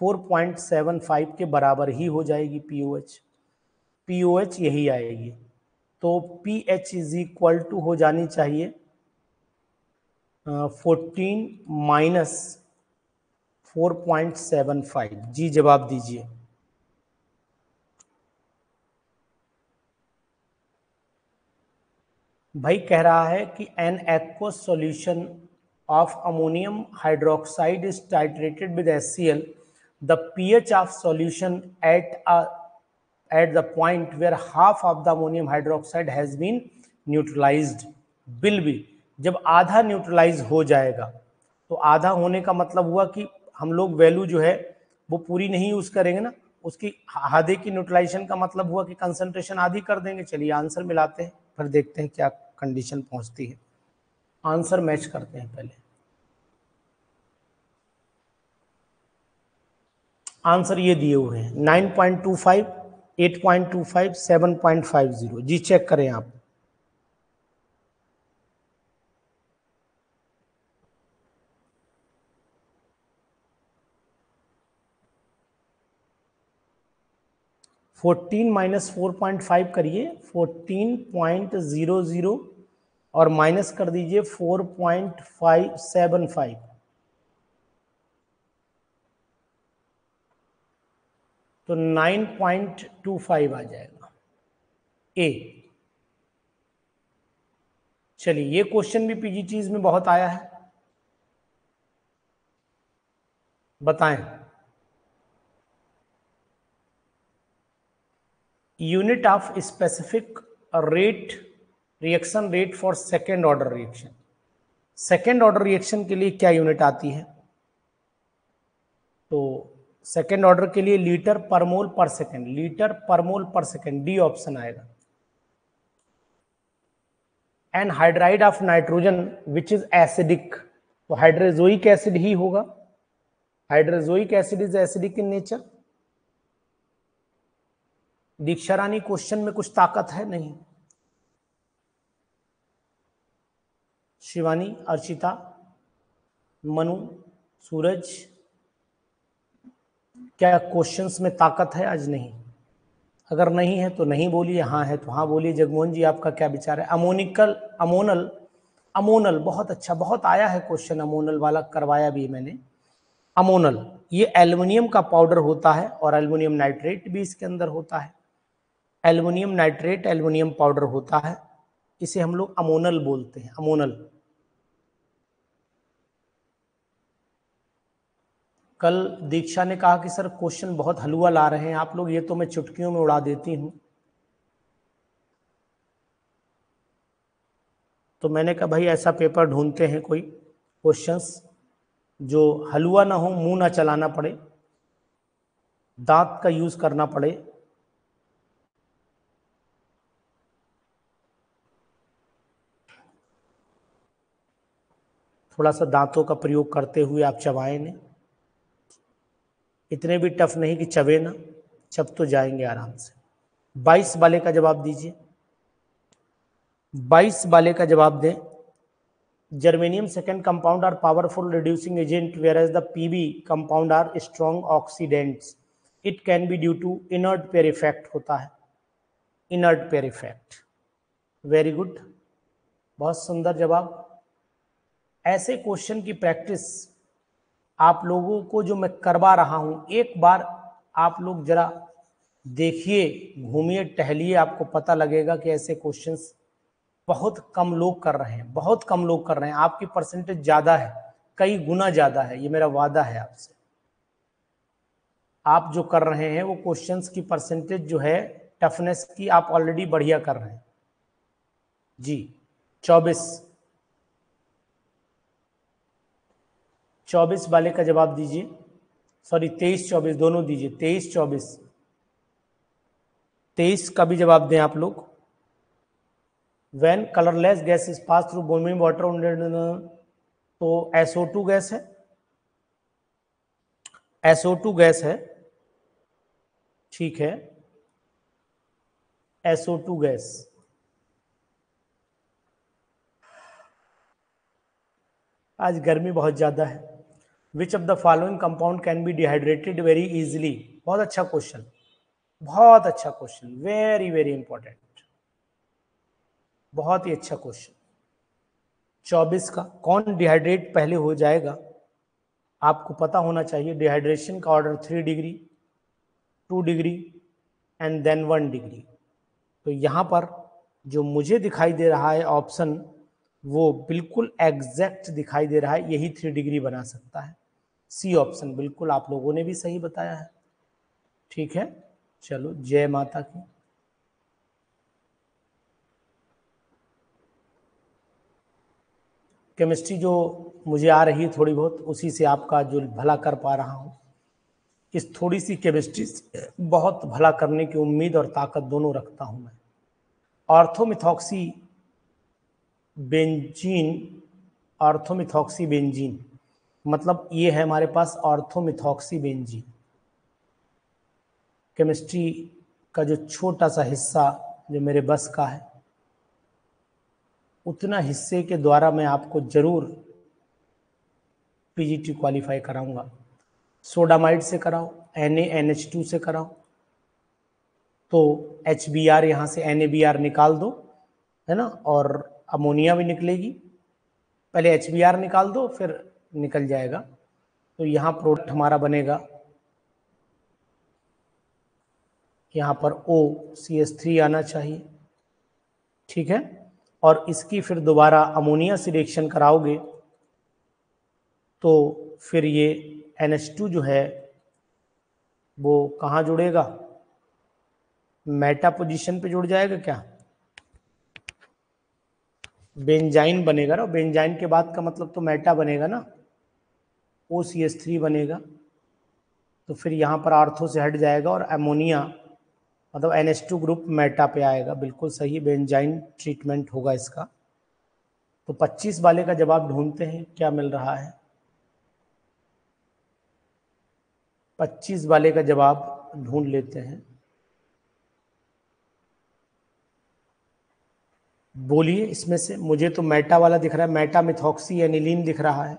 4.75 के बराबर ही हो जाएगी पीओएच यही आएगी। तो पीएच इज इक्वल टू हो जानी चाहिए 14 माइनस 4.75। जी जवाब दीजिए। भाई कह रहा है कि an aqueous solution of ammonium hydroxide is titrated with HCl, the pH of solution at the point where half of the ammonium hydroxide has been neutralized will be, जब आधा न्यूट्रलाइज हो जाएगा, तो आधा होने का मतलब हुआ कि हम लोग वैल्यू जो है वो पूरी नहीं यूज करेंगे ना, उसकी आधे की न्यूट्रलाइजेशन का मतलब हुआ कि कंसंट्रेशन आधी कर देंगे। चलिए आंसर मिलाते हैं, फिर देखते हैं क्या कंडीशन पहुंचती है। आंसर मैच करते हैं पहले। आंसर ये दिए हुए हैं 9.25, 8.25, 7.50। जी चेक करें आप। फोर्टीन माइनस 4.5 करिए 14.00 और माइनस कर दीजिए 4.575, तो 9.25 आ जाएगा ए। चलिए ये क्वेश्चन भी पीजीटीज में बहुत आया है, बताएं। Unit of specific rate reaction rate for second order reaction. Second order reaction के लिए क्या यूनिट आती है? तो सेकेंड ऑर्डर के लिए लीटर पर मोल पर सेकेंड, लीटर पर मोल पर सेकेंड, डी ऑप्शन आएगा। And hydride of nitrogen which is acidic, तो हाइड्रोजोइक एसिड ही होगा। Hydrazoic acid is acidic in nature. Diksha Rani question में कुछ ताकत है? नहीं। शिवानी, अर्चिता, मनु, सूरज, क्या क्वेश्चंस में ताकत है आज? नहीं। अगर नहीं है तो नहीं बोलिए, हाँ है तो हाँ बोलिए। जगमोहन जी आपका क्या विचार है? अमोनिकल, अमोनल, अमोनल बहुत अच्छा, बहुत आया है क्वेश्चन अमोनल वाला, करवाया भी मैंने। अमोनल ये एल्युमिनियम का पाउडर होता है और एल्युमिनियम नाइट्रेट भी इसके अंदर होता है। एल्युमिनियम नाइट्रेट एल्युमिनियम पाउडर होता है, इसे हम लोग अमोनल बोलते हैं, अमोनल। कल दीक्षा ने कहा कि सर क्वेश्चन बहुत हलवा ला रहे हैं आप लोग, ये तो मैं चुटकियों में उड़ा देती हूं। तो मैंने कहा भाई ऐसा पेपर ढूंढते हैं कोई क्वेश्चंस जो हलवा ना हो, मुंह ना चलाना पड़े, दांत का यूज करना पड़े। थोड़ा सा दांतों का प्रयोग करते हुए आप चबाएं ने, इतने भी टफ नहीं कि चबे ना, चब तो जाएंगे आराम से। 22 वाले का जवाब दीजिए, 22 वाले का जवाब दें। Germanium second compound are powerful reducing agent whereas the PB compound are strong oxidants, it can be due to inert pair effect होता है, inert pair effect. Very good, बहुत सुंदर जवाब। ऐसे क्वेश्चन की प्रैक्टिस आप लोगों को जो मैं करवा रहा हूं, एक बार आप लोग जरा देखिए, घूमिए टहलिए, आपको पता लगेगा कि ऐसे क्वेश्चंस बहुत कम लोग कर रहे हैं, बहुत कम लोग कर रहे हैं। आपकी परसेंटेज ज्यादा है, कई गुना ज्यादा है, ये मेरा वादा है आपसे। आप जो कर रहे हैं वो क्वेश्चंस की परसेंटेज जो है टफनेस की, आप ऑलरेडी बढ़िया कर रहे हैं। जी 24 वाले का जवाब दीजिए, सॉरी 23-24 दोनों दीजिए, 23-24, 23 का भी जवाब दें आप लोग। When colourless gas is pass through boiling water, तो SO2 गैस है, SO2 गैस है, ठीक है, SO2 गैस। आज गर्मी बहुत ज्यादा है। विच of the following compound can be dehydrated very easily. बहुत अच्छा क्वेश्चन, बहुत अच्छा क्वेश्चन, वेरी वेरी इंपॉर्टेंट, बहुत ही अच्छा क्वेश्चन। 24 का कौन डिहाइड्रेट पहले हो जाएगा आपको पता होना चाहिए। डिहाइड्रेशन का order 3 degree, 2 degree and then 1 degree. तो यहां पर जो मुझे दिखाई दे रहा है ऑप्शन, वो बिल्कुल एग्जैक्ट दिखाई दे रहा है, यही 3 डिग्री बना सकता है। सी ऑप्शन बिल्कुल आप लोगों ने भी सही बताया है। ठीक है, चलो जय माता की। केमिस्ट्री जो मुझे आ रही है थोड़ी बहुत, उसी से आपका जो भला कर पा रहा हूं, इस थोड़ी सी केमिस्ट्री से बहुत भला करने की उम्मीद और ताकत दोनों रखता हूं मैं। ऑर्थोमिथॉक्सी बेंजीन, ऑर्थोमिथॉक्सी बेंजीन मतलब ये है हमारे पास ऑर्थोमिथॉक्सी बेंजीन। केमिस्ट्री का जो छोटा सा हिस्सा जो मेरे बस का है, उतना हिस्से के द्वारा मैं आपको जरूर पीजीटी क्वालिफाई कराऊंगा। सोडामाइड से कराओ, NaNH2 से कराओ, तो HBr यहाँ से NaBr निकाल दो, है ना, और अमोनिया भी निकलेगी। पहले HBr निकाल दो फिर निकल जाएगा। तो यहाँ प्रोडक्ट हमारा बनेगा, यहाँ पर OCH3 आना चाहिए। ठीक है, और इसकी फिर दोबारा अमोनिया से रिएक्शन कराओगे तो फिर ये NH2 जो है वो कहाँ जुड़ेगा, मेटा पोजीशन पे जुड़ जाएगा क्या, बेंजाइन बनेगा ना। बेंजाइन के बाद का मतलब तो मेटा बनेगा ना, OCH3 बनेगा। तो फिर यहाँ पर आर्थो से हट जाएगा और अमोनिया मतलब NH2 ग्रुप मेटा पे आएगा। बिल्कुल सही, बेंजाइन ट्रीटमेंट होगा इसका। तो 25 वाले का जवाब ढूंढते हैं क्या मिल रहा है। 25 वाले का जवाब ढूंढ लेते हैं। बोलिए इसमें से, मुझे तो मेटा वाला दिख रहा है, मेटा मिथॉक्सी एनिलीन दिख रहा है,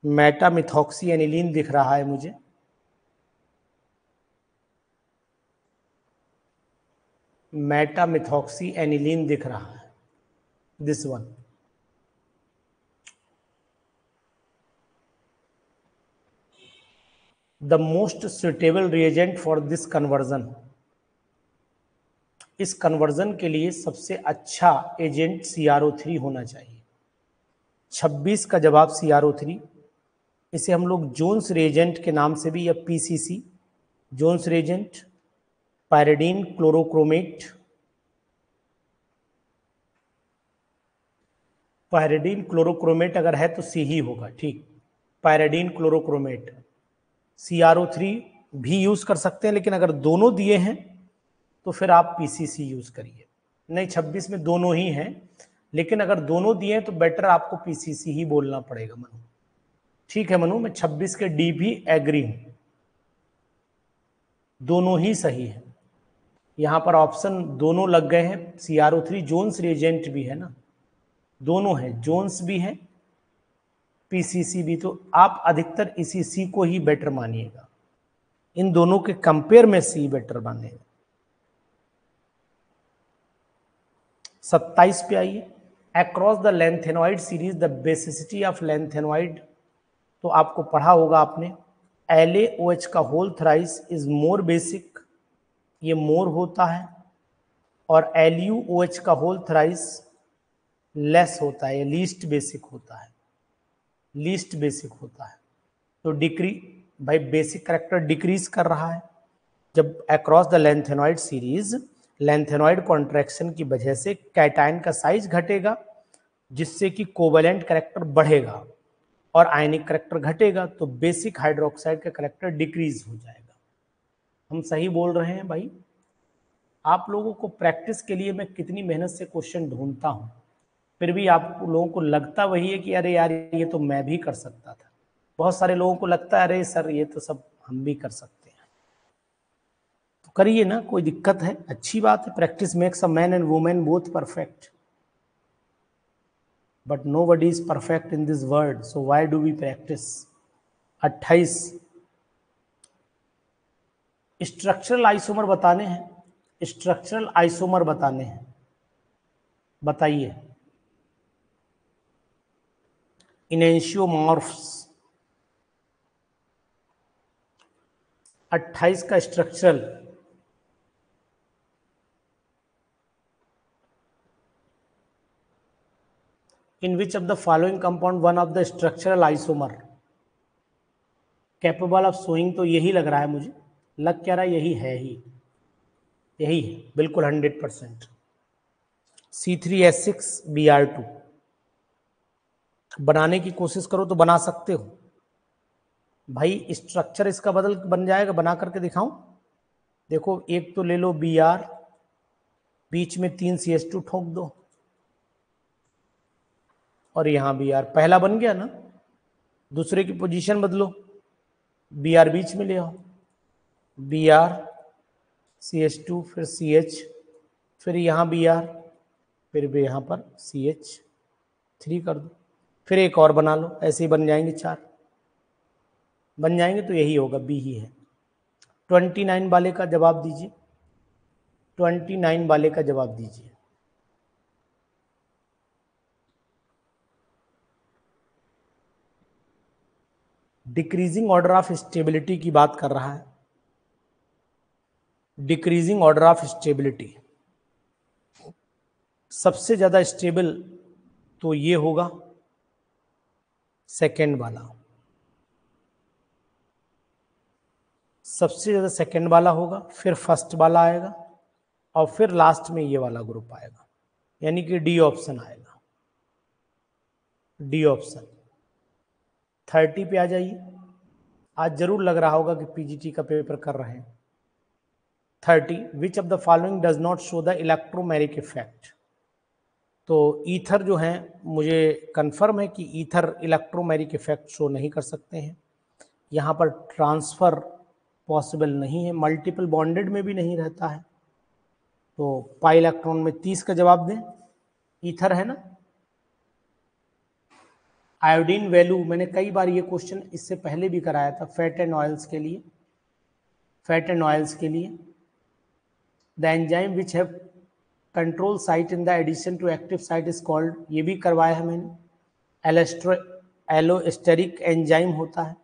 मेटा मिथॉक्सी एनिलीन दिख रहा है मुझे। मेटा मिथॉक्सी एनिलीन दिख रहा है, this one. The most suitable reagent for this conversion, इस कन्वर्जन के लिए सबसे अच्छा एजेंट CrO3 होना चाहिए। 26 का जवाब CrO3। इसे हम लोग जोन्स रिएजेंट के नाम से भी, या PCC Jones reagent, pyridine chlorochromate, pyridine chlorochromate अगर है तो C ही होगा। ठीक, पायरिडीन क्लोरोक्रोमेट। CrO3 भी यूज कर सकते हैं, लेकिन अगर दोनों दिए हैं तो फिर आप PCC यूज करिए। नहीं, 26 में दोनों ही हैं, लेकिन अगर दोनों दिए हैं तो बेटर आपको PCC ही बोलना पड़ेगा मनु। ठीक है मनु, मैं 26 के D भी एग्री हूं, दोनों ही सही है। यहां पर ऑप्शन दोनों लग गए हैं। CrO3 जोन्स रिएजेंट भी है ना, दोनों है, जोन्स भी है PCC भी। तो आप अधिकतर इसी C को ही बेटर मानिएगा, इन दोनों के कंपेयर में C बेटर मानिएगा। 27 पे आइए। Across the lanthanoid series the basicity of lanthanoid, तो आपको पढ़ा होगा आपने, LaOH का whole thrice is more basic, ये मोर होता है, और LuOH का होल थ्राइस लेस होता है, ये लीस्ट बेसिक होता है, लीस्ट बेसिक होता है। तो डिक्री, भाई बेसिक करेक्टर डिक्रीज कर रहा है। जब across the lanthanoid series, lanthanoid contraction की वजह से कैटायन का साइज घटेगा, जिससे कि कोवेलेंट करेक्टर बढ़ेगा और आयनिक करेक्टर घटेगा, तो बेसिक हाइड्रोक्साइड का करेक्टर डिक्रीज हो जाएगा। हम सही बोल रहे हैं भाई। आप लोगों को प्रैक्टिस के लिए मैं कितनी मेहनत से क्वेश्चन ढूंढता हूं, फिर भी आप लोगों को लगता वही है कि अरे यार ये तो मैं भी कर सकता था। बहुत सारे लोगों को लगता है अरे सर ये तो सब हम भी कर सकते हैं, तो करिए ना, कोई दिक्कत है, अच्छी बात है। Practice makes a man and women both perfect, but nobody is perfect in this world, so why do we practice? 28 structural isomer बताने हैं, स्ट्रक्चरल आइसोमर बताने हैं, बताइए। इनेंशियोमॉर्फ्स 28 का structural, in which of the following compound one of the structural isomer capable of showing, तो यही लग रहा है मुझे, लग क्या रहा है, यही है ही, यही है बिल्कुल 100%। C3H6Br2 बनाने की कोशिश करो तो बना सकते हो भाई, स्ट्रक्चर इसका बन जाएगा, बना करके दिखाऊं। देखो एक तो ले लो Br, बीच में 3 CH2 ठोक दो, और यहां Br पहला बन गया ना, दूसरे की पोजीशन बदलो, Br बीच में ले आओ, Br CH2 फिर CH, फिर यहाँ Br, फिर भी यहाँ पर CH3 कर दो, फिर एक और बना लो, ऐसे ही बन जाएंगे 4, बन जाएंगे, तो यही होगा, बी ही है। 29 वाले का जवाब दीजिए, 29 वाले का जवाब दीजिए। डिक्रीजिंग ऑर्डर ऑफ स्टेबिलिटी की बात कर रहा है, डिक्रीजिंग ऑर्डर ऑफ स्टेबिलिटी, सबसे ज्यादा स्टेबल तो ये होगा सेकेंड वाला, सबसे ज्यादा सेकेंड वाला होगा, फिर फर्स्ट वाला आएगा, और फिर लास्ट में ये वाला ग्रुप आएगा, यानी कि डी ऑप्शन आएगा, डी ऑप्शन। 30 पे आ जाइए, आज जरूर लग रहा होगा कि पीजीटी का पेपर कर रहे हैं। 30 विच of the following does not show the electromagnetic effect, तो ईथर जो है, मुझे कंफर्म है कि ईथर इलेक्ट्रोमैग्नेटिक इफेक्ट शो नहीं कर सकते हैं, यहाँ पर ट्रांसफर पॉसिबल नहीं है, मल्टीपल बॉन्डेड में भी नहीं रहता है, तो पाई इलेक्ट्रॉन में 30 का जवाब दें, ईथर है ना। आयोडीन वैल्यू, मैंने कई बार ये क्वेश्चन इससे पहले भी कराया था, फैट एंड ऑयल्स के लिए, फैट एंड ऑयल्स के लिए, the enzyme which have control site in the addition to active site is called, ये भी करवाया है मैंने, एलोस्टेरिक एंजाइम होता है।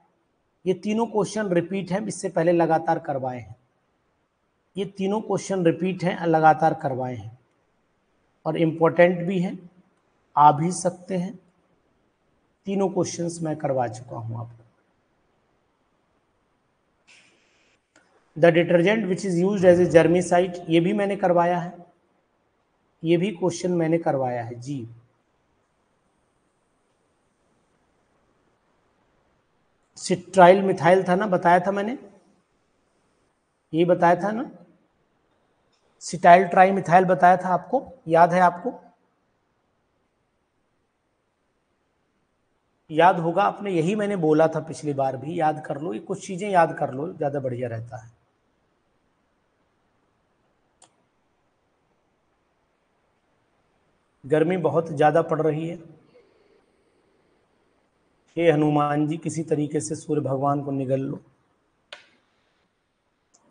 ये तीनों क्वेश्चन रिपीट हैं, इससे पहले लगातार करवाए हैं, ये तीनों क्वेश्चन रिपीट हैं, लगातार करवाए हैं, और इम्पोर्टेंट भी हैं, आ भी सकते हैं, तीनों क्वेश्चंस मैं करवा चुका हूं आपको। The detergent which is used as a germicide, ये भी मैंने करवाया है, ये भी क्वेश्चन मैंने करवाया है जी। सिट्राइल मिथाइल था ना, बताया था मैंने, ये बताया था ना, सिटाइल ट्राई मिथाइल बताया था आपको, याद है आपको, याद होगा आपने, यही मैंने बोला था पिछली बार भी, याद कर लो, ये कुछ चीजें याद कर लो, ज्यादा बढ़िया रहता है। गर्मी बहुत ज्यादा पड़ रही है, हे हनुमान जी किसी तरीके से सूर्य भगवान को निगल लो,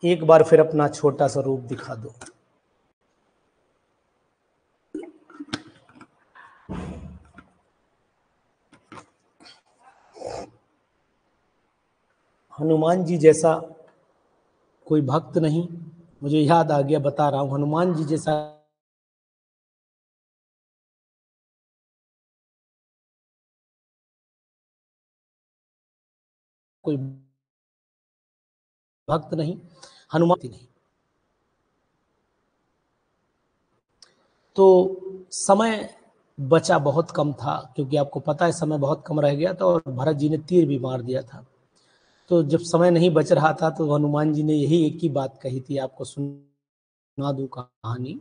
एक बार फिर अपना छोटा सा रूप दिखा दो। हनुमान जी जैसा कोई भक्त नहीं, मुझे याद आ गया, बता रहा हूं, हनुमान जी जैसा कोई भक्त नहीं, हनुमान नहीं। तो समय बचा बहुत कम था, क्योंकि आपको पता है समय बहुत कम रह गया था, और भरत जी ने तीर भी मार दिया था, तो जब समय नहीं बच रहा था तो हनुमान जी ने यही एक ही बात कही थी, आपको सुना दूं कहानी,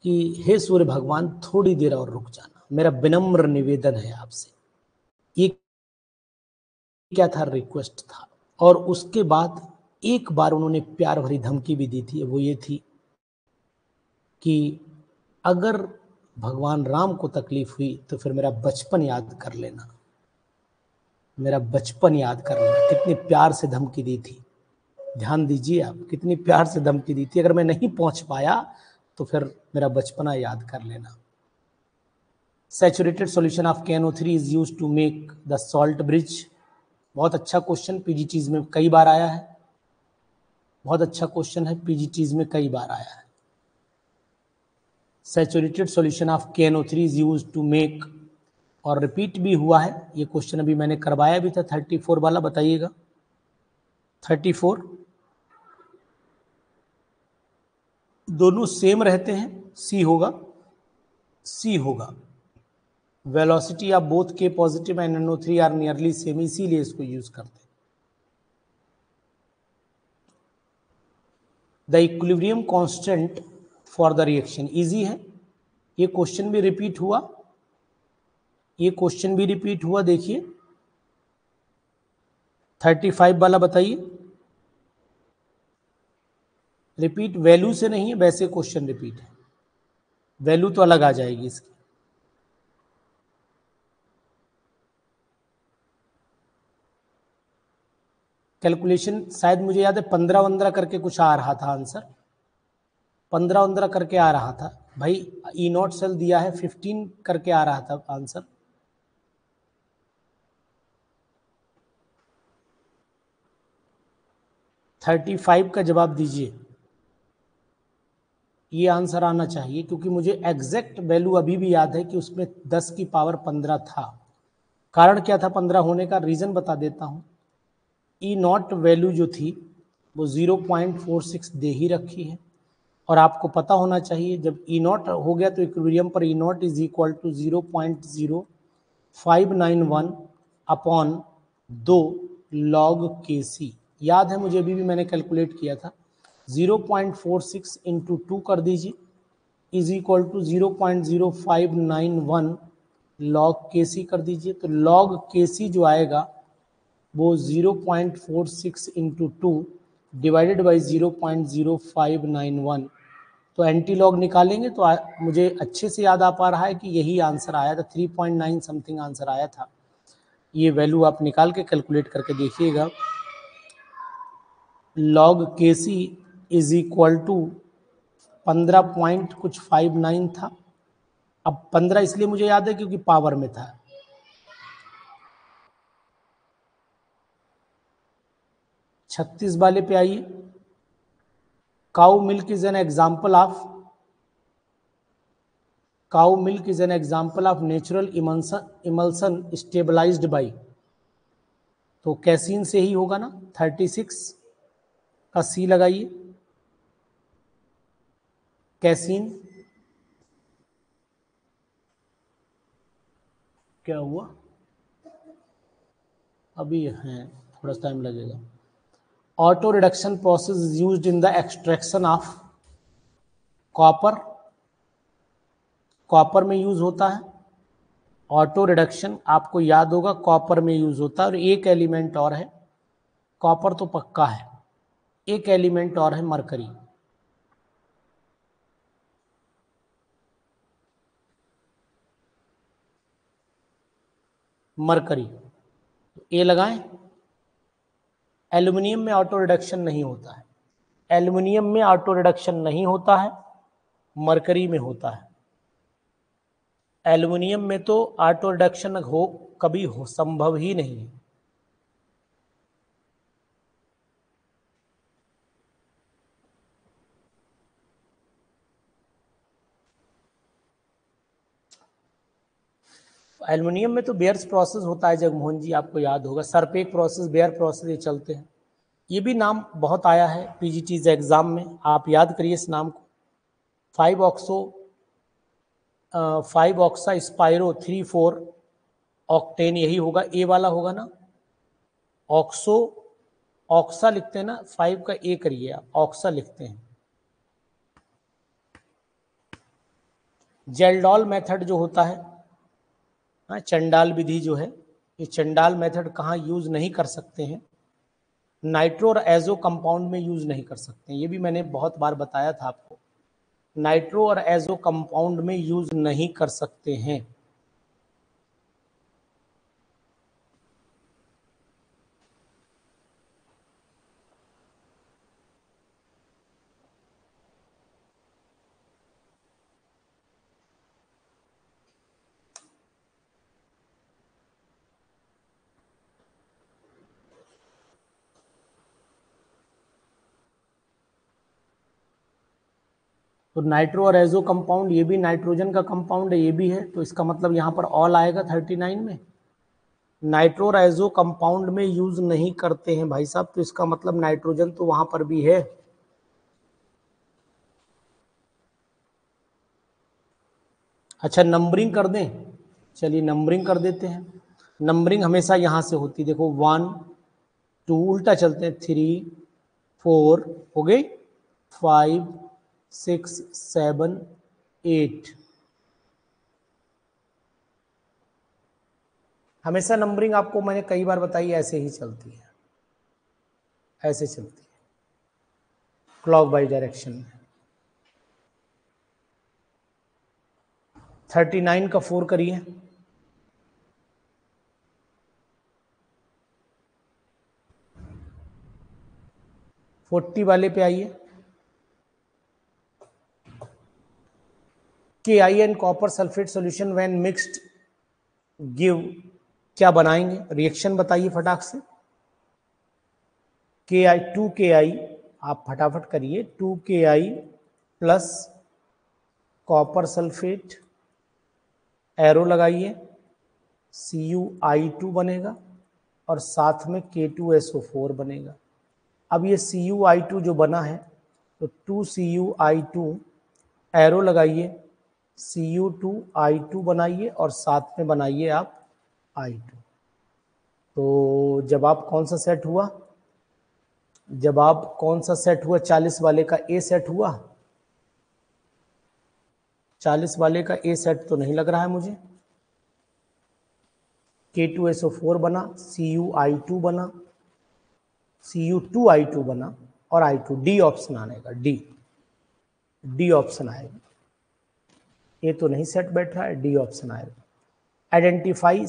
कि हे सूर्य भगवान थोड़ी देर और रुक जाना, मेरा विनम्र निवेदन है आपसे, ये क्या था, रिक्वेस्ट था। और उसके बाद एक बार उन्होंने प्यार भरी धमकी भी दी थी, वो ये थी कि अगर भगवान राम को तकलीफ हुई तो फिर मेरा बचपन याद कर लेना। मेरा बचपन याद कर लेना, कितनी प्यार से धमकी दी थी। ध्यान दीजिए आप, कितनी प्यार से धमकी दी थी। अगर मैं नहीं पहुंच पाया तो फिर मेरा बचपना याद कर लेना। Saturated solution of KNO3 is used to make the salt bridge. बहुत अच्छा क्वेश्चन, पीजीटीज में कई बार आया है। बहुत अच्छा क्वेश्चन है, पीजीटीज में कई बार आया है। Saturated solution of KNO3 is used to make, और रिपीट भी हुआ है ये क्वेश्चन, अभी मैंने करवाया भी था 34 वाला, बताइएगा 34। दोनों सेम रहते हैं, सी होगा, सी होगा। Velocity of both K positive and NO3 are nearly same, इसीलिए इसको यूज करते हैं। The equilibrium constant for the reaction, easy है। ये क्वेश्चन भी रिपीट हुआ, ये क्वेश्चन भी रिपीट हुआ। देखिए 35 वाला बताइए। रिपीट वैल्यू से नहीं है, वैसे क्वेश्चन रिपीट है, वैल्यू तो अलग आ जाएगी इसकी। कैलकुलेशन शायद मुझे याद है 15-15 करके कुछ आ रहा था आंसर, 15-15 करके आ रहा था भाई। E0 सेल दिया है, 15 करके आ रहा था आंसर। थर्टी 35 का जवाब दीजिए, ये आंसर आना चाहिए, क्योंकि मुझे एग्जैक्ट वैल्यू अभी भी याद है कि उसमें 10 की पावर 15 था। कारण क्या था 15 होने का, रीजन बता देता हूं। E0 वैल्यू जो थी वो 0.46 दे ही रखी है, और आपको पता होना चाहिए जब E0 हो गया तो इक्विलिब्रियम पर E0 is equal to 0.0591 upon 2 log KC। याद है मुझे, अभी भी मैंने कैलकुलेट किया था। 0.46 इंटू 2 कर दीजिए, is equal to 0.0591 log KC कर दीजिए। तो log KC जो आएगा वो 0.46 इंटू 2 डिवाइडेड बाई 0.0591। तो एंटी लॉग निकालेंगे तो मुझे अच्छे से याद आ पा रहा है कि यही आंसर आया था, 3.9 समथिंग आंसर आया था। ये वैल्यू आप निकाल के कैलकुलेट करके देखिएगा। log KC is equal to 15 point कुछ 59 था। अब 15 इसलिए मुझे याद है क्योंकि पावर में था। 36 वाले पे आइए। Cow milk is an example of, cow milk is an example of natural emulsion stabilised by, तो कैसीन से ही होगा ना। 36 का सी लगाइए, कैसीन। क्या हुआ, अभी है, थोड़ा टाइम लगेगा। Auto reduction process is used in the extraction of copper, copper में यूज होता है। ऑटो रिडक्शन आपको याद होगा कॉपर में यूज होता है। और एक एलिमेंट और है, कॉपर तो पक्का है, एक एलिमेंट और है मरकरी। मरकरी, ए लगाएं। एल्युमिनियम में ऑटो रिडक्शन नहीं होता है, एल्युमिनियम में ऑटो रिडक्शन नहीं होता है, मरकरी में होता है। एल्युमिनियम में तो ऑटो रिडक्शन हो कभी हो संभव ही नहीं है। एल्युमिनियम में तो बेयर्स प्रोसेस होता है, जगमोहन जी आपको याद होगा, सरपेक प्रोसेस, बेयर प्रोसेस, ये चलते हैं। ये भी नाम बहुत आया है पीजीटीज एग्जाम में, आप याद करिए इस नाम को। 5 ऑक्सा स्पायरो 3,4 ऑक्टेन, यही होगा, ए वाला होगा ना। ऑक्सो, ऑक्सा लिखते हैं ना, 5 का ए करिए आप, ऑक्सा लिखते हैं। जेल्डॉल मेथड जो होता है, चंडाल विधि जो है, ये चंडाल मेथड कहाँ यूज नहीं कर सकते हैं, नाइट्रो और एजो कंपाउंड में यूज नहीं कर सकते हैं। ये भी मैंने बहुत बार बताया था आपको, नाइट्रो और एजो कंपाउंड में यूज नहीं कर सकते हैं। तो नाइट्रो और एजो कंपाउंड, ये भी नाइट्रोजन का कंपाउंड है, ये भी है, तो इसका मतलब यहाँ पर ऑल आएगा 39 में। नाइट्रो और एजो कंपाउंड में यूज नहीं करते हैं भाई साहब, तो इसका मतलब नाइट्रोजन तो वहां पर भी है। अच्छा नंबरिंग कर दें, चलिए नंबरिंग कर देते हैं। नंबरिंग हमेशा यहां से होती, देखो 1 2, उल्टा चलते हैं, 3 4 हो गई, 5 6 7 8। हमेशा नंबरिंग आपको मैंने कई बार बताई ऐसे ही चलती है, ऐसे चलती है क्लॉक वाइज डायरेक्शन में। 39 का 4 करिए, 40 वाले पे आइए। KI copper sulphate solution when mixed give, क्या बनाएंगे, रिएक्शन बताइए फटाक से। KI 2KI, आप फटाफट करिए, 2KI plus copper sulphate, arrow लगाइए, CuI2 बनेगा और साथ में K2SO4 बनेगा। अब ये CuI2 जो बना है तो 2CuI2 एरो लगाइए, Cu2I2 बनाइए और साथ में बनाइए आप I2। तो जवाब कौन सा सेट हुआ, जवाब कौन सा सेट हुआ, 40 वाले का ए सेट हुआ। 40 वाले का ए सेट तो नहीं लग रहा है मुझे। K2SO4 बना, CuI2 बना, Cu2I2 बना और I2, डी ऑप्शन आएगा, डी ऑप्शन आएगा। ये तो नहीं सेट बैठ रहा है, डी ऑप्शन आएगा। आइडेंटिफाई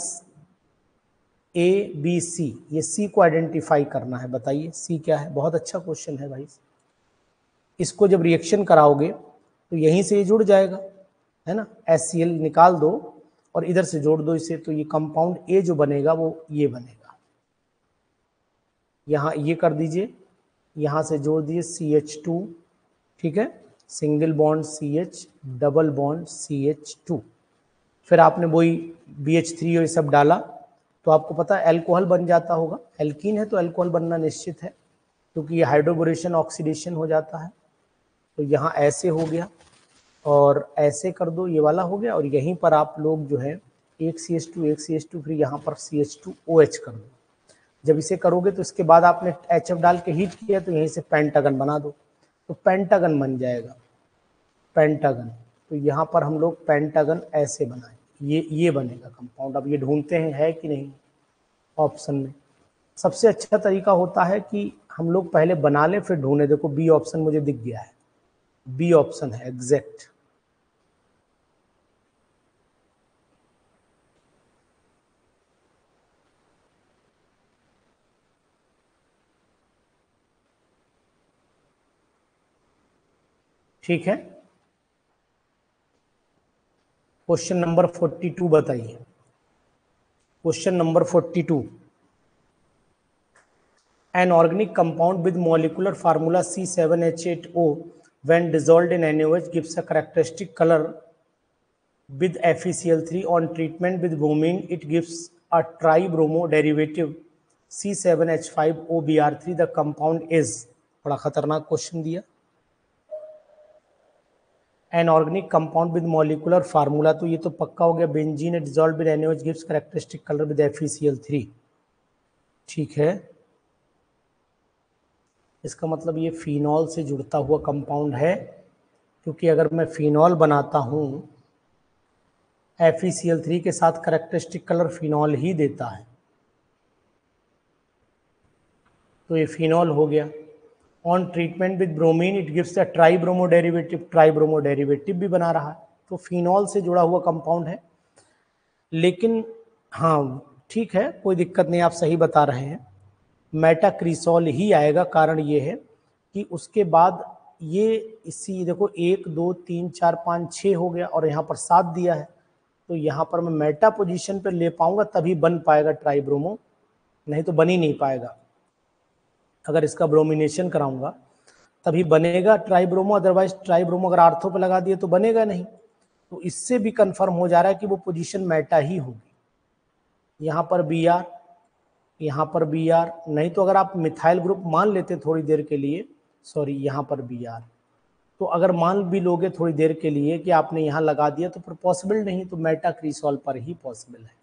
ABC, ये सी को आइडेंटिफाई करना है, बताइए सी क्या है। बहुत अच्छा क्वेश्चन है भाई, इसको जब रिएक्शन कराओगे तो यहीं से ये जुड़ जाएगा, है ना। HCl निकाल दो और इधर से जोड़ दो इसे, तो ये कंपाउंड ए जो बनेगा वो ये बनेगा। यहाँ ये कर दीजिए, यहाँ से जोड़ दीजिए CH2, ठीक है, single bond CH, double bond CH2। फिर आपने वही BH3 और ये सब डाला तो आपको पता है एल्कोहल बन जाता होगा, एल्कीन है तो एल्कोहल बनना निश्चित है, क्योंकि ये हाइड्रोबोरेशन ऑक्सीडेशन हो जाता है। तो यहाँ ऐसे हो गया और ऐसे कर दो, ये वाला हो गया, और यहीं पर आप लोग जो है एक CH2 फिर यहाँ पर CH2OH कर दो। जब इसे करोगे तो इसके बाद आपने HF डाल के हीट किया तो यहीं से पेंटागन बना दो, तो पेंटागन बन जाएगा, पेंटागन। तो यहाँ पर हम लोग पेंटागन ऐसे बनाए, ये बनेगा कंपाउंड। अब ये ढूंढते हैं है कि नहीं ऑप्शन में। सबसे अच्छा तरीका होता है कि हम लोग पहले बना लें फिर ढूंढे। देखो बी ऑप्शन मुझे दिख गया है, बी ऑप्शन है एग्जैक्ट। ठीक है, क्वेश्चन नंबर 42 बताइए, question number 42। An organic compound with molecular formula C7H8O when dissolved in NaOH gives a characteristic color with FeCl3. On treatment with bromine it gives a tribromo derivative C7H5OBr3. The compound is, बड़ा खतरनाक question दिया। An organic compound with molecular formula, तो ये तो पक्का हो गया, benzene dissolve with NaOH gives characteristic colour with FeCl3। ठीक है, इसका मतलब ये फिनॉल से जुड़ता हुआ कंपाउंड है, क्योंकि अगर मैं फिनॉल बनाता हूँ FeCl3 के साथ कैरेक्टरिस्टिक कलर फिनॉल ही देता है, तो ये फिनॉल हो गया। On treatment with bromine it gives the tribromo derivative, tribromo derivative भी बना रहा है, तो फिनॉल से जुड़ा हुआ कंपाउंड है। लेकिन हाँ ठीक है, कोई दिक्कत नहीं, आप सही बता रहे हैं, मेटाक्रिसॉल ही आएगा। कारण ये है कि उसके बाद ये इसी देखो 1 2 3 4 5 6 हो गया और यहाँ पर 7 दिया है, तो यहाँ पर मैं मेटा पोजीशन पर ले पाऊंगा तभी बन पाएगा ट्राइब्रोमो, नहीं तो बन ही नहीं पाएगा। अगर इसका ब्रोमिनेशन कराऊंगा तभी बनेगा ट्राइब्रोमो, अदरवाइज ट्राइब्रोमो अगर आर्थो पे लगा दिए तो बनेगा नहीं। तो इससे भी कंफर्म हो जा रहा है कि वो पोजीशन मेटा ही होगी। यहाँ पर बी आर, यहाँ पर बी आर, नहीं तो अगर आप मिथाइल ग्रुप मान लेते थोड़ी देर के लिए, सॉरी यहाँ पर बी आर, तो अगर मान भी लोगे थोड़ी देर के लिए कि आपने यहाँ लगा दिया तो फिर पॉसिबल नहीं, तो मेटा क्रीसॉल पर ही पॉसिबल है।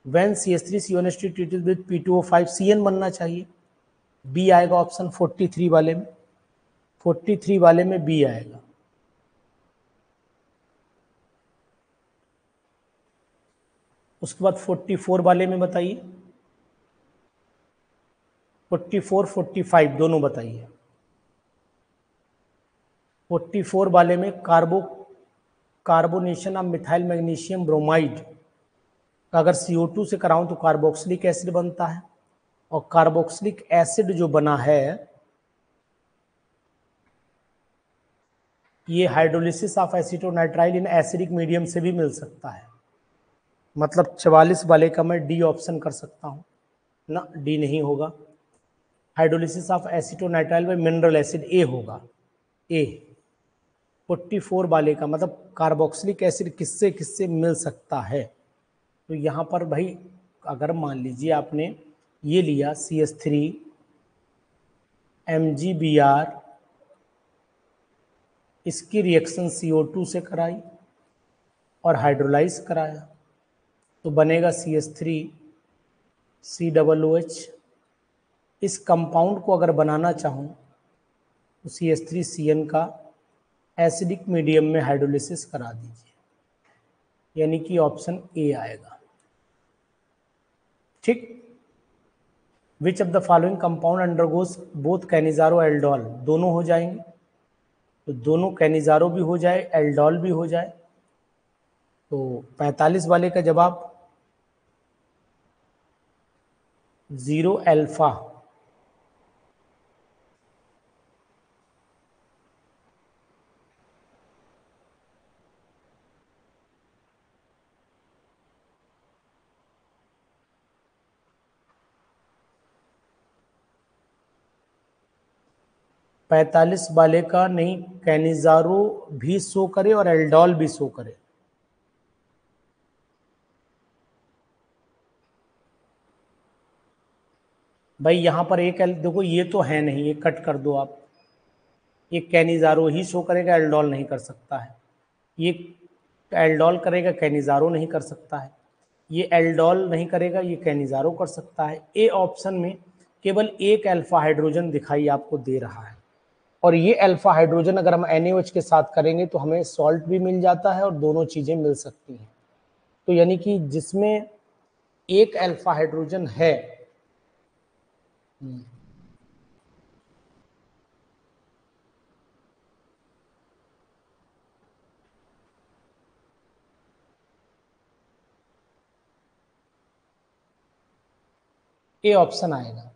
When CH3CONH2 treated with P2O5 CN बनना चाहिए, बी आएगा ऑप्शन 43 वाले में, 43 वाले में बी आएगा। उसके बाद 44 वाले में बताइए, 44 45 दोनों बताइए। 44 वाले में carbonation of methyl magnesium bromide का अगर CO2 से कराऊं तो कार्बोक्सिलिक एसिड बनता है, और कार्बोक्सिलिक एसिड जो बना है ये hydrolysis of acetonitrile in acidic medium से भी मिल सकता है। मतलब 44 वाले का मैं डी ऑप्शन कर सकता हूं ना, डी नहीं होगा। Hydrolysis of acetonitrile by mineral acid A होगा, ए। 44 वाले का मतलब कार्बोक्सिलिक एसिड किससे किससे मिल सकता है, तो यहाँ पर भाई अगर मान लीजिए आपने ये लिया CH3 MgBr, इसकी रिएक्शन CO2 से कराई और हाइड्रोलाइज कराया तो बनेगा CH3 COOH। इस कंपाउंड को अगर बनाना चाहूँ तो CH3CN का एसिडिक मीडियम में हाइड्रोलिसिस करा दीजिए, यानी कि ऑप्शन ए आएगा। ठीक। विच of the following compound undergoes both Cannizzaro aldol, दोनों हो जाएंगे, तो दोनों कैनिजारो भी हो जाए एल्डोल भी हो जाए, तो 45 वाले का जवाब 0 अल्फा। पैंतालीस वाले का नहीं, कैनिजारो भी शो करे और एल्डोल भी शो करे। भाई यहाँ पर एक देखो ये तो है नहीं, ये कट कर दो आप, ये कैनिजारो ही शो करेगा, एल्डोल नहीं कर सकता है। ये एल्डोल करेगा, कैनिजारो नहीं कर सकता है। ये एल्डोल नहीं करेगा, ये कैनिजारो कर सकता है। ए ऑप्शन में केवल एक अल्फा हाइड्रोजन दिखाई आपको दे रहा है, और ये अल्फा हाइड्रोजन अगर हम NaOH के साथ करेंगे तो हमें सॉल्ट भी मिल जाता है और दोनों चीजें मिल सकती हैं। तो यानी कि जिसमें एक अल्फा हाइड्रोजन है, ए ऑप्शन आएगा,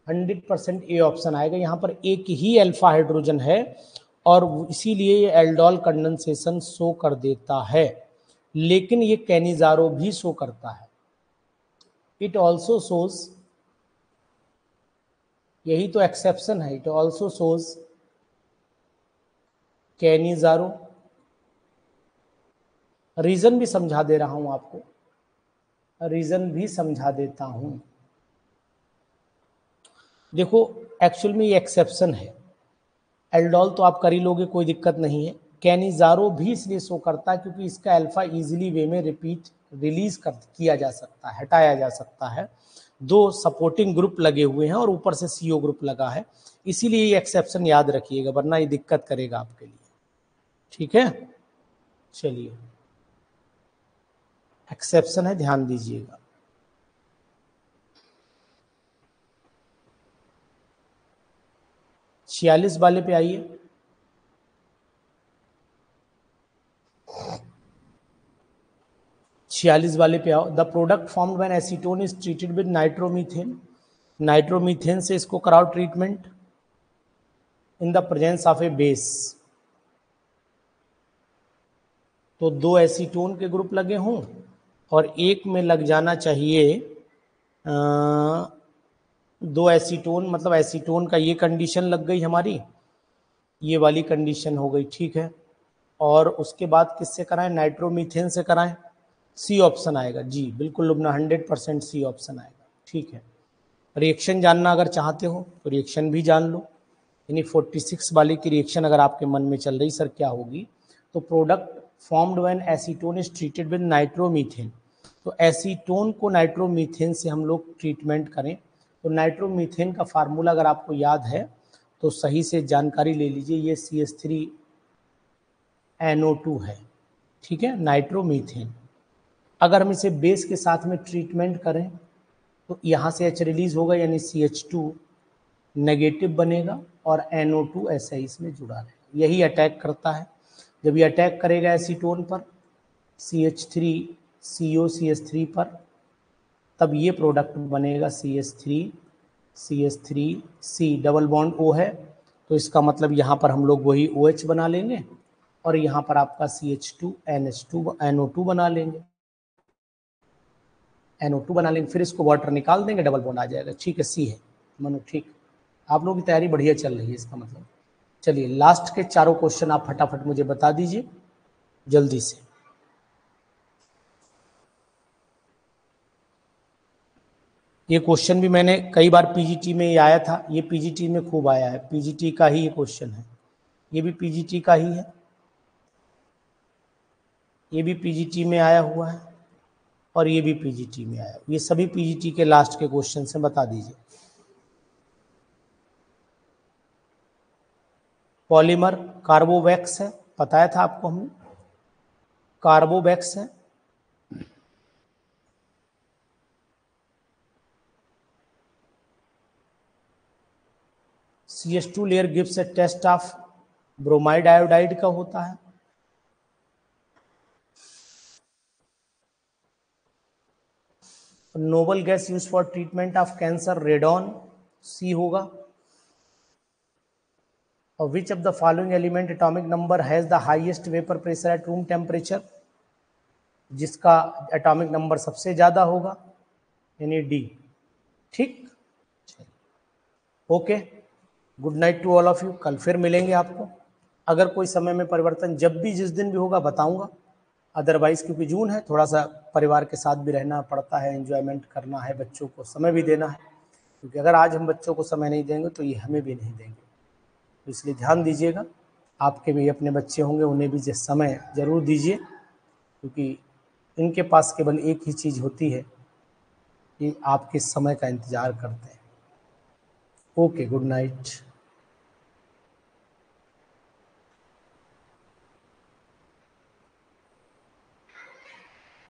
100% ए ऑप्शन आएगा। यहाँ पर एक ही अल्फा हाइड्रोजन है और इसीलिए ये एल्डोल कंडेंसेशन शो कर देता है, लेकिन ये कैनिजारो भी शो करता है। इट ऑल्सो शोज, यही तो एक्सेप्शन है, it also shows Cannizzaro. Reason भी समझा दे रहा हूं आपको, रीजन भी समझा देता हूं। देखो एक्चुअल में ये एक्सेप्शन है, एल्डोल तो आप कर ही लोगे, कोई दिक्कत नहीं है। कैनिजारो भी इसलिए शो करता है क्योंकि इसका अल्फा इजीली वे में रिलीज किया जा सकता है, हटाया जा सकता है। दो सपोर्टिंग ग्रुप लगे हुए हैं और ऊपर से CO ग्रुप लगा है, इसीलिए ये एक्सेप्शन याद रखिएगा, वरना ये दिक्कत करेगा आपके लिए। ठीक है, चलिए एक्सेप्शन है, ध्यान दीजिएगा। छियालीस वाले पे आइए। छियालीस वाले पे आओ। The product formed when acetone is treated with nitromethane, nitromethane से इसको कराओ treatment in the presence of A base. तो दो एसीटोन के ग्रुप लगे हों और एक में लग जाना चाहिए दो एसीटोन, मतलब एसीटोन का ये कंडीशन लग गई हमारी, ये वाली कंडीशन हो गई, ठीक है। और उसके बाद किससे कराएं, नाइट्रोमीथेन से कराएं। सी ऑप्शन आएगा जी, बिल्कुल लुबना, 100% सी ऑप्शन आएगा, ठीक है। रिएक्शन जानना अगर चाहते हो तो रिएक्शन भी जान लो, यानी 46 वाले की रिएक्शन अगर आपके मन में चल रही सर क्या होगी, तो product formed when acetone is treated with nitromethane. तो एसीटोन को नाइट्रोमीथेन से हम लोग ट्रीटमेंट करें तो नाइट्रोमीथेन का फार्मूला अगर आपको याद है तो सही से जानकारी ले लीजिए, ये CH3NO2 है, ठीक है, नाइट्रोमीथेन। अगर हम इसे बेस के साथ में ट्रीटमेंट करें तो यहाँ से H रिलीज होगा, यानी CH2 नेगेटिव बनेगा और NO2 ऐसा ही इसमें जुड़ा रहेगा, यही अटैक करता है। जब ये अटैक करेगा एसीटोन पर, CH3COCH3 पर, तब ये प्रोडक्ट बनेगा CH3CH3C, डबल बॉन्ड O है, तो इसका मतलब यहाँ पर हम लोग वही OH बना लेंगे और यहाँ पर आपका CH2NO2 बना लेंगे, NO2 बना लेंगे, फिर इसको वाटर निकाल देंगे, डबल बॉन्ड आ जाएगा, ठीक है, C है मनु, ठीक। आप लोगों की तैयारी बढ़िया चल रही है इसका मतलब। चलिए लास्ट के चारों क्वेश्चन आप फटाफट मुझे बता दीजिए जल्दी से। ये क्वेश्चन भी मैंने कई बार पीजीटी में ये आया था, ये पीजीटी में खूब आया है, पीजीटी का ही ये क्वेश्चन है, ये भी पीजीटी का ही है, ये भी पीजीटी में आया हुआ है और ये भी पीजीटी में आया, ये सभी पीजीटी के लास्ट के क्वेश्चन से बता दीजिए। पॉलीमर कार्बोवैक्स है, बताया था आपको हमने, कार्बोवैक्स है। CH2 layer gives a test of bromide iodide का होता है। Noble gas use for treatment of cancer, radon, C होगा। और which of the following element atomic number has the highest vapour pressure at room temperature, जिसका atomic number सबसे ज्यादा होगा, यानी डी, ठीक। Okay, good night to all of you, कल फिर मिलेंगे आपको। अगर कोई समय में परिवर्तन जब भी जिस दिन भी होगा बताऊंगा, अदरवाइज क्योंकि जून है थोड़ा सा परिवार के साथ भी रहना पड़ता है, एंजॉयमेंट करना है, बच्चों को समय भी देना है, क्योंकि अगर आज हम बच्चों को समय नहीं देंगे तो ये हमें भी नहीं देंगे, तो इसलिए ध्यान दीजिएगा। आपके भी अपने बच्चे होंगे, उन्हें भी समय ज़रूर दीजिए, क्योंकि इनके पास केवल एक ही चीज़ होती है कि आपके समय का इंतज़ार करते हैं। Okay, good night.